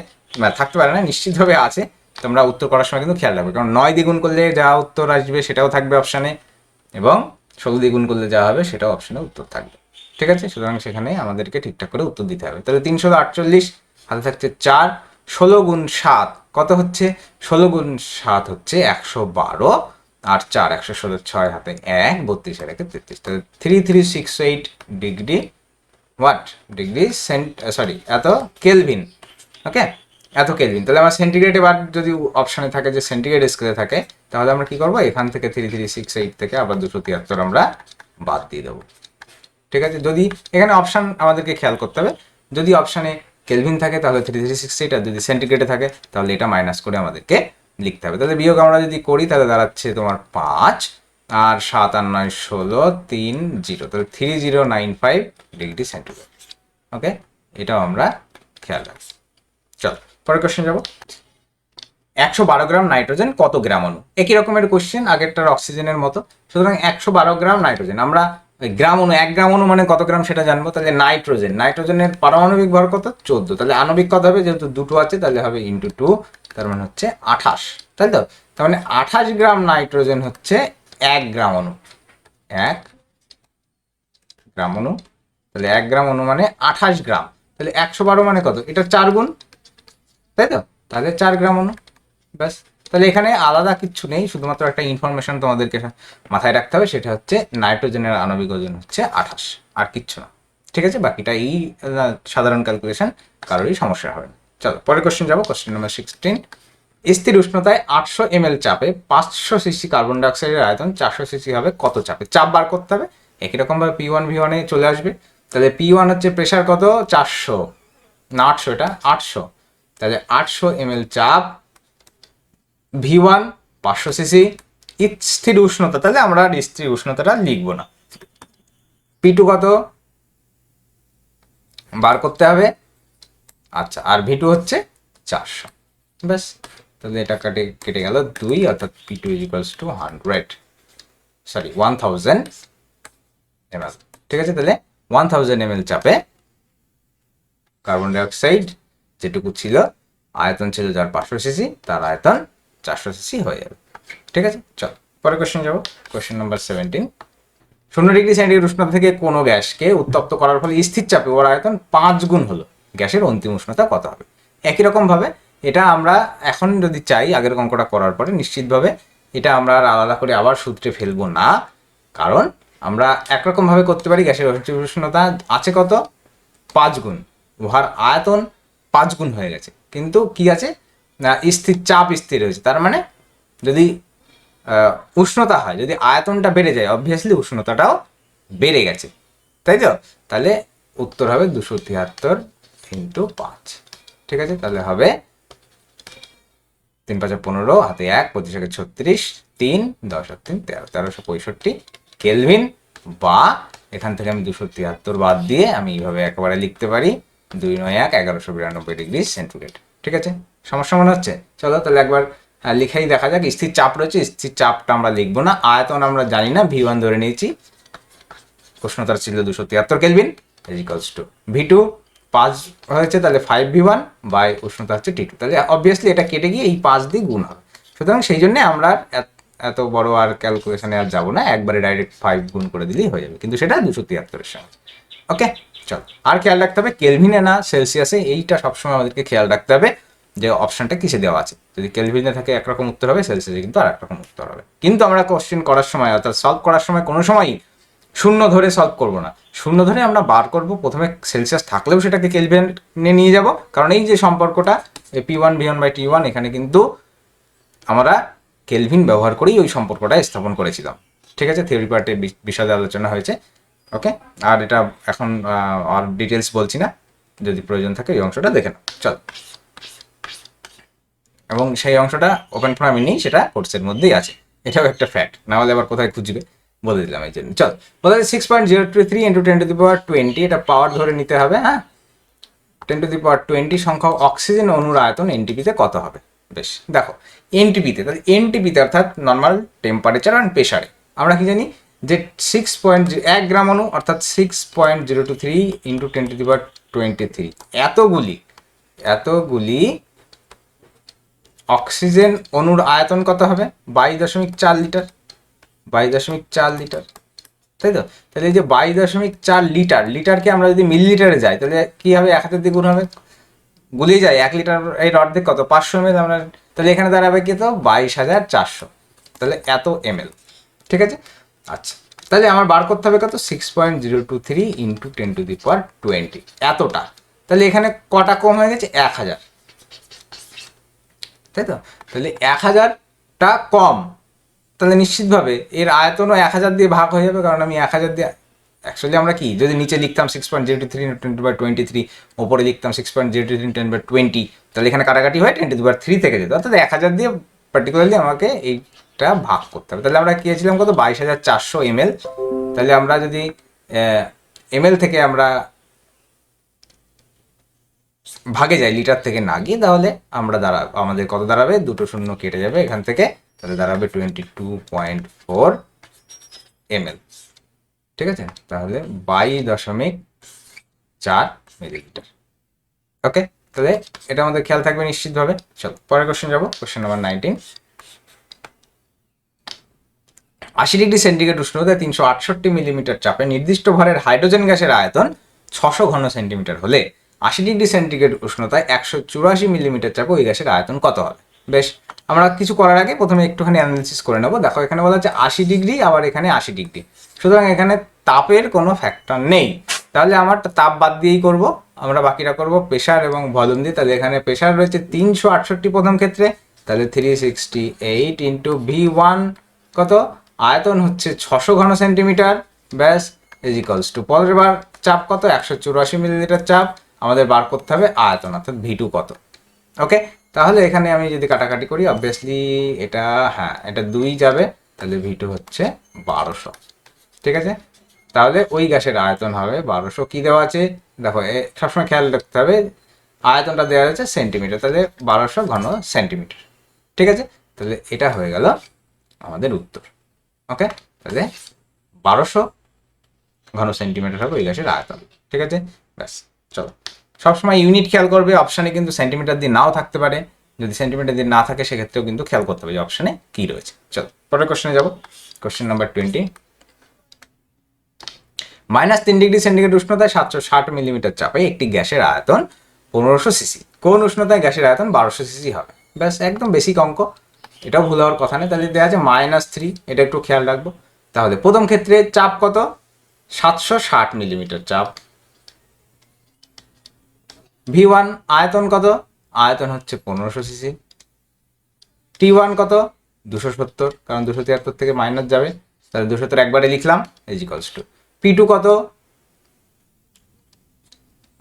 না, নিশ্চিতভাবে আছে। তোমরা উত্তর করার সময় কিন্তু খেয়াল রাখবে, কারণ 9 দ্বিগুণ করলে যা উত্তর আসবে সেটাও থাকবে অপশানে, এবং 16 দ্বিগুণ করলে যা হবে সেটাও অপশানে উত্তর থাকবে। ঠিক আছে, সুতরাং সেখানে আমাদেরকে ঠিকঠাক করে উত্তর দিতে হবে। তাহলে 348 হাতে থাকছে 4, 16 গুণ 7 কত হচ্ছে, 16 গুণ 7 হচ্ছে 112, আর 4 116 6 হাতে 1 32 আর 1 33, তাহলে 3368 ডিগ্রি ডিগ্রি এত কেলভিন। ওকে, এত কেলভিন। তাহলে আমার সেন্টিগ্রেডে বার যদি অপশানে থাকে যে সেন্টিগ্রেড স্কেলে থাকে, তাহলে আমরা কি করবো, এখান থেকে 3368 থেকে আবার 273 আমরা বাদ দিয়ে দেবো। ঠিক আছে, যদি এখানে অপশান আমাদেরকে খেয়াল করতে হবে, যদি অপশানে কেলভিন থাকে তাহলে 3368, আর যদি সেন্টিগ্রেডে থাকে তাহলে এটা মাইনাস করে আমাদেরকে লিখতে হবে। তাহলে বিয়োগ আমরা যদি করি তাহলে দাঁড়াচ্ছে তোমার 5, আর 7 আর 9 16, 3 0, তাহলে 3095 ডিগ্রি সেন্টিগ্রেড। ওকে, এটাও আমরা খেয়াল রাখছি। চল পরের কোশ্চেন যাবো। 112 গ্রাম নাইট্রোজেন কত গ্রাম অণু? একই রকমের কোশ্চেন আগেরটার অক্সিজেনের মতো। সুতরাং 112 গ্রাম নাইট্রোজেন, আমরা গ্রাম অণু 1 গ্রাম অণু মানে কত গ্রাম সেটা জানবো। তাহলে নাইট্রোজেনের পারমাণবিক ভর কত 14, তাহলে আণবিক কত হবে, যেহেতু দুটো আছে তাহলে হবে ইন্টু 2, তার মানে হচ্ছে 28, তাই তো। তার মানে 28 গ্রাম নাইট্রোজেন হচ্ছে 1 গ্রাম অণু, 1 গ্রাম অণু। তাহলে 1 গ্রাম অণু মানে 28 গ্রাম, তাহলে 112 মানে কত, এটা 4 গুণ, তাই তো। তাহলে 4 গ্রাম অণু, ব্যাস। তাহলে এখানে আলাদা কিছু নেই, শুধুমাত্র একটা ইনফরমেশন তোমাদেরকে মাথায় রাখতে হবে, সেটা হচ্ছে নাইট্রোজেনের আণবিক ওজন হচ্ছে 28, আর কিচ্ছু না। ঠিক আছে, বাকিটা এই সাধারণ ক্যালকুলেশন, কারোরই সমস্যা হবে না। চলো পরের কোশ্চেন যাবো, কোশ্চেন নাম্বার 16। স্থির উষ্ণতায় 800 ml চাপে 500 সিসি কার্বন ডাইঅক্সাইডের আয়তন 400 সিসি হবে কত চাপে? চাপ বার করতে হবে, একই রকম ভাবে P1 V1 এ চলে আসবে। তাহলে P1 হচ্ছে প্রেশার কত 400 না 800, এটা 800, তাহলে 800 ml চাপ, V1 500 সিসি, স্থির উষ্ণতা, তাহলে আমরা স্থির উষ্ণতাটা লিখবো না। P2 কত বার করতে হবে, আচ্ছা, আর V2 হচ্ছে 400, ব্যাস। তাহলে এটা কেটে গেল 2, অর্থাৎ P2 ইকুয়ালস টু 1000 ml। ঠিক আছে, তাহলে 1000 ml চাপে কার্বন ডাইঅক্সাইড যেটুকু ছিল, আয়তন ছিল যার 500 সিসি, তার আয়তন 400 সিসি হয়ে যাবে। ঠিক আছে, চল পরের কোশ্চেন যাবো, কোশ্চেন নাম্বার 17। 0 ডিগ্রি সেন্টিগ্রেড উষ্ণতা থেকে কোনো গ্যাসকে উত্তপ্ত করার ফলে স্থির চাপে ওর আয়তন 5 গুণ হলো, গ্যাসের অন্তিম উষ্ণতা কত হবে? একই রকম ভাবে এটা আমরা এখন যদি চাই আগের অঙ্কটা করার পরে নিশ্চিতভাবে এটা আমরা আর আলাদা করে আবার সূত্রে ফেলবো না, কারণ আমরা একরকম ভাবে করতে পারি। গ্যাসের অন্তিম উষ্ণতা আছে কত 5 গুণ, উহার আয়তন 5 গুণ হয়ে গেছে, কিন্তু কি আছে না স্থির চাপ স্থির হয়েছে, তার মানে যদি উষ্ণতা হয়, যদি আয়তনটা বেড়ে যায় অবভিয়াসলি উষ্ণতাটাও বেড়ে গেছে, তাই তো। তাহলে উত্তর হবে 273 ইন্টু 5। ঠিক আছে, তাহলে হবে 3 5 15, হাতে 1, 25 36, 3 10 আর 3 13, 1365 কেলভিন, বা এখান থেকে আমি 273 বাদ দিয়ে আমি এইভাবে একেবারে লিখতে পারি 2 9 1 1192 ডিগ্রি সেন্টিগ্রেড। ঠিক আছে, সমস্যা মনে হচ্ছে? চলো তাহলে একবার লিখেই দেখা যাক। স্থির চাপ রয়েছে, স্থির চাপটা আমরা লিখবো না, আয়তন আমরা জানি না, V1 ধরে নিয়েছি, উষ্ণতা ছিল 273 কেলভিন, ইকুয়ালস টু V2 5 হয়েছে, তাহলে 5V1 বাই উষ্ণতা হচ্ছে T2, তাহলে অবভিয়াসলি এটা কেটে গিয়ে এই 5 দিয়ে গুণ হবে। সুতরাং সেই জন্য আমরা এত বড় আর ক্যালকুলেশনে আর যাবো না, একবারে ডাইরেক্ট 5 গুণ করে দিলেই হয়ে যাবে, কিন্তু সেটা 273 এর সঙ্গে। ওকে, চল আর খেয়াল রাখতে হবে কেলভিনে না সেলসিয়াসে, এইটা সবসময় আমাদেরকে খেয়াল রাখতে হবে যে অপশনটা কিসে দেওয়া আছে। যদি কেলভিনে থাকে একরকম উত্তর হবে, সেলসিয়াসে কিন্তু আর একরকম উত্তর হবে। কিন্তু আমরা কোশ্চেন করার সময় অর্থাৎ সলভ করার সময় কোনো সময়ই শূন্য ধরে সলভ করব না, শূন্য ধরে আমরা বার করব, প্রথমে সেলসিয়াস থাকলেও সেটাকে কেলভিনে নিয়ে যাব, কারণ এই যে সম্পর্কটা P1 V1 বাই T1, এখানে কিন্তু আমরা কেলভিন ব্যবহার করেই ওই সম্পর্কটা স্থাপন করেছিলাম। ঠিক আছে, থিওরি পার্টে বিশদে আলোচনা হয়েছে। ওকে, আর এটা এখন আর ডিটেলস বলছি না, যদি প্রয়োজন থাকে এই অংশটা দেখে নাও। চল, এবং সেই অংশটা ওপেন ফোরামে নেই, সেটা কোর্সের মধ্যেই আছে, এটাও একটা ফ্যাক্ট, না হলে আবার কোথায় খুঁজবে, বলে দিলাম এই জন্য। চল, বলা যায় 6.023 ইন্টু 10⁻20, এটা পাওয়ার ধরে নিতে হবে। হ্যাঁ, 10⁻20 সংখ্যক অক্সিজেন অণুর আয়তন এনটিপিতে কত হবে? বেশ, দেখো এনটিপিতে, তাহলে এনটিপিতে অর্থাৎ নর্মাল টেম্পারেচার অ্যান্ড প্রেশারে আমরা কি জানি যে 1 গ্রাম অণু অর্থাৎ 6.023 ইন্টু 10⁻23, এতগুলি অক্সিজেন অণুর আয়তন কত হবে? 22.4 লিটার, 22.4 লিটার, তাই তো? তাহলে এই যে 22.4 লিটার, লিটারকে আমরা যদি মিলিলিটারে যাই তাহলে কি হবে? 1 হাতের দিয়ে গুণ হবে, গুলিয়ে যায় 1 লিটার, এই অর্ধেক কত? 500 ml। আমরা তাহলে এখানে দাঁড়াবে কি? তো 22,400, তাহলে এত ml। ঠিক আছে, আচ্ছা, তাহলে আমার বার করতে হবে কত? 6.023 ইন্টু 10⁻20, এতটা। তাহলে এখানে কটা কম হয়ে গেছে? 1000, তাই তো? তাহলে 1000টা কম, তাহলে নিশ্চিতভাবে এর আয়তনও 1000 দিয়ে ভাগ হয়ে যাবে, কারণ আমি 1000 দিয়ে, অ্যাকচুয়ালি আমরা কি যদি নিচে লিখতাম 6.023 10⁻23, ওপরে লিখতাম 6.023 10⁻20, তাহলে এখানে কাটাকাটি হয় 10⁻3 থেকে যেত, অর্থাৎ 1000 দিয়ে পার্টিকুলারলি আমাকে এইটা ভাগ করতে হবে। তাহলে আমরা কি ছিলাম কত? 22,400 ml। তাহলে আমরা যদি ml থেকে আমরা ভাগে যাই, লিটার থেকে না গিয়ে, তাহলে আমরা আমাদের কত দাঁড়াবে? দুটো শূন্য কেটে যাবে এখান থেকে, তাহলে দাঁড়াবে 22.4 ml। ঠিক আছে, তাহলে 22.4 মিলিলিটার। ওকে, তাহলে এটা আমাদের খেয়াল থাকবে নিশ্চিতভাবে। চলো পরের কোশ্চেন যাবো, কোশ্চেন নাম্বার 19। 80°C উষ্ণতায় 368 মিলিমিটার চাপে নির্দিষ্ট ভরের হাইড্রোজেন গ্যাসের আয়তন 600 ঘন সেন্টিমিটার হলে 80°C উষ্ণতায় 184 মিলিমিটার চাপে ওই গ্যাসের আয়তন কত হবে? বেশ, আমরা কিছু করার আগে প্রথমে একটুখানি অ্যানালিসিস করে নেবো। দেখো এখানে বলা হচ্ছে 80°, আবার এখানে 80°, সুতরাং এখানে তাপের কোনো ফ্যাক্টর নেই, তাহলে আমার তাপ বাদ দিয়েই করব। আমরা বাকিটা করব প্রেশার এবং ভলিউম দিয়ে। তাহলে এখানে প্রেশার রয়েছে 368 প্রথম ক্ষেত্রে, তাহলে 368 ইন্টু V1 কত? আয়তন হচ্ছে 600 ঘন সেন্টিমিটার, ব্যাস, ইজ ইকালস টু পরের বার চাপ কত? 184 মিলিলিটার চাপ, আমাদের বার করতে হবে আয়তন অর্থাৎ V2 কত। ওকে, তাহলে এখানে আমি যদি কাটাকাটি করি, অবভিয়াসলি এটা, হ্যাঁ এটা 2 যাবে, তাহলে V2 হচ্ছে 1200। ঠিক আছে, তাহলে ওই গ্যাসের আয়তন হবে 1200। কি দেওয়া আছে দেখো, সবসময় খেয়াল রাখতে হবে, আয়তনটা দেওয়া আছে সেন্টিমিটার, তাহলে 1200 ঘন সেন্টিমিটার। ঠিক আছে, তাহলে এটা হয়ে গেল আমাদের উত্তর। ওকে, তাহলে 1200 ঘন সেন্টিমিটার হবে ওই গ্যাসের আয়তন। ঠিক আছে, ব্যাস। চলো, সবসময় ইউনিট খেয়াল করবে, অপশানে কিন্তু সেন্টিমিটার দিয়ে নাও থাকতে পারে, যদি সেন্টিমিটার দিয়ে না থাকে সেক্ষেত্রেও কিন্তু খেয়াল করতে হবে যে অপশানে কী রয়েছে। চলো পরের কোশ্চেনে যাবো, কোশ্চেন নাম্বার 20। -3°C উষ্ণতায় 760 মিলিমিটার চাপে একটি গ্যাসের আয়তন 1500 সিসি, কোন উষ্ণতায় গ্যাসের আয়তন 1200 সিসি হবে? ব্যাস, একদম বেসিক অঙ্ক, এটাও ভুল হওয়ার কথা নেই। তাহলে দেওয়া আছে -3, এটা একটু খেয়াল রাখবো। তাহলে প্রথম ক্ষেত্রে চাপ কত? 760 মিলিমিটার চাপ। V1 আয়তন কত? আয়তন হচ্ছে 1500 সিসি। T1 কত? 270, কারণ 273 থেকে মাইনাস যাবে, তাহলে 270 একবারে লিখলাম, ইজ ইকালস টু P2 কত?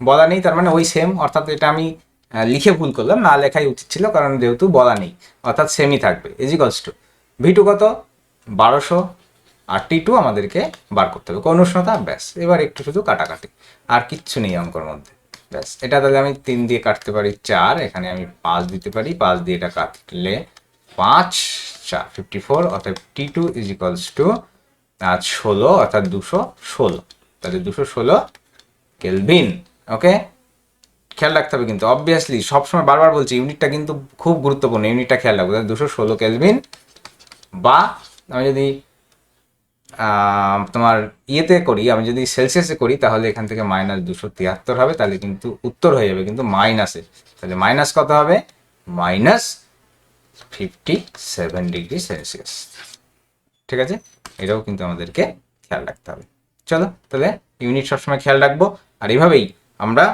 বলা নেই, তার মানে ওই সেম, অর্থাৎ এটা আমি লিখে ভুল করলাম, না লেখাই উচিত ছিল, কারণ যেহেতু বলা নেই অর্থাৎ সেমই থাকবে, ইজ ইকালস টু V2 কত? 1200, আর T2 আমাদেরকে বার করতে হবে কোন উষ্ণতা। ব্যাস, এবার একটু শুধু কাটাকাটি, আর কিচ্ছু নেই অঙ্কর মধ্যে। ব্যাস, এটা তাহলে আমি 3 দিয়ে কাটতে পারি 4, এখানে আমি 5 দিতে পারি, 5 দিয়ে এটা কাটলে 5 4 54, অর্থাৎ T2 ইজ ইকালস টু 16, অর্থাৎ 216, তাহলে 216 কেলভিন। ওকে, খেয়াল রাখতে হবে কিন্তু, অবভিয়াসলি সবসময় বারবার বলছি ইউনিটটা কিন্তু খুব গুরুত্বপূর্ণ, ইউনিটটা খেয়াল রাখবো। 216 কেলভিন, বা আমি যদি তোমার ইয়েতে করি, আমি যদি সেলসিয়াসে করি, তাহলে এখান থেকে -273 হবে, তাহলে কিন্তু উত্তর হয়ে যাবে কিন্তু মাইনাসে। তাহলে মাইনাস কত হবে? -57°C। ঠিক আছে, এটাও কিন্তু আমাদেরকে খেয়াল রাখতে হবে। চলো, তাহলে ইউনিট সবসময় খেয়াল রাখবো, আর এইভাবেই আমরা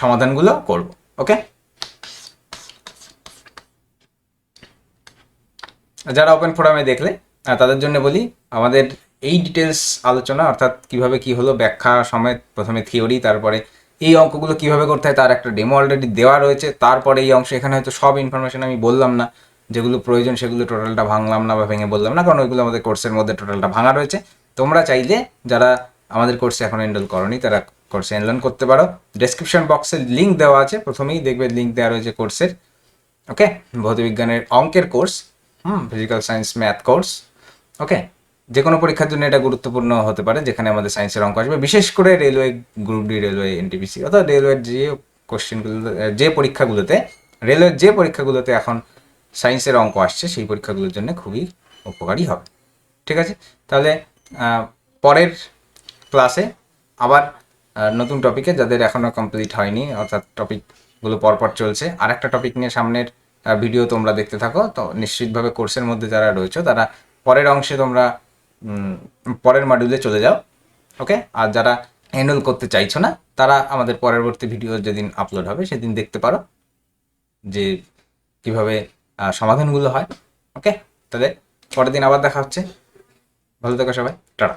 সমাধানগুলো করব। ওকে, যারা ওপেন ফোরামে দেখলে তাদের জন্য বলি, আমাদের এই ডিটেলস আলোচনা অর্থাৎ কিভাবে কি হলো ব্যাখ্যা সমেত, প্রথমে থিওরি, তারপরে এই অঙ্কগুলো কিভাবে করতে হয় তার একটা ডেমো অলরেডি দেওয়া রয়েছে। তারপরে এই অংশ, এখানে হয়তো সব ইনফরমেশন আমি বললাম না, যেগুলো প্রয়োজন সেগুলো টোটালটা ভাঙলাম না বা ভেঙে বললাম না, কারণ ওইগুলো আমাদের কোর্সের মধ্যে টোটালটা ভাঙা রয়েছে। তোমরা চাইলে যারা আমাদের কোর্সে এখন এনরোল করনি তারা কোর্সে এনরোল করতে পারো। ডেসক্রিপশন বক্সে লিঙ্ক দেওয়া আছে, প্রথমেই দেখবে লিঙ্ক দেওয়া রয়েছে কোর্সের। ওকে, ভৌতবিজ্ঞানের অঙ্কের course, physical science math course. Okay, যে কোনো পরীক্ষার জন্য এটা গুরুত্বপূর্ণ হতে পারে, যেখানে আমাদের সায়েন্সের অঙ্ক আসবে, বিশেষ করে railway group D, railway NTPC অর্থাৎ রেলওয়ের যে কোশ্চেনগুলো, যে পরীক্ষাগুলোতে, রেলওয়ের যে পরীক্ষাগুলোতে এখন সায়েন্সের অঙ্ক আসছে সেই পরীক্ষাগুলোর জন্য খুবই উপকারী হবে। ঠিক আছে, তাহলে পরের ক্লাসে আবার নতুন টপিকে, যাদের এখনও কমপ্লিট হয়নি অর্থাৎ টপিকগুলো পরপর চলছে, আর একটা টপিক নিয়ে সামনের ভিডিও তোমরা দেখতে থাকো। তো নিশ্চিতভাবে কোর্সের মধ্যে যারা রয়েছে তারা পরের অংশে তোমরা পরের মডিউলে চলে যাও। ওকে, আর যারা এনরোল করতে চাইছো না তারা আমাদের পরবর্তী ভিডিও যেদিন আপলোড হবে সেদিন দেখতে পারো যে কিভাবে সমাধানগুলো হয়। ওকে, তাহলে পরের দিন আবার দেখা হচ্ছে। ভালো থেকো সবাই, টাটা।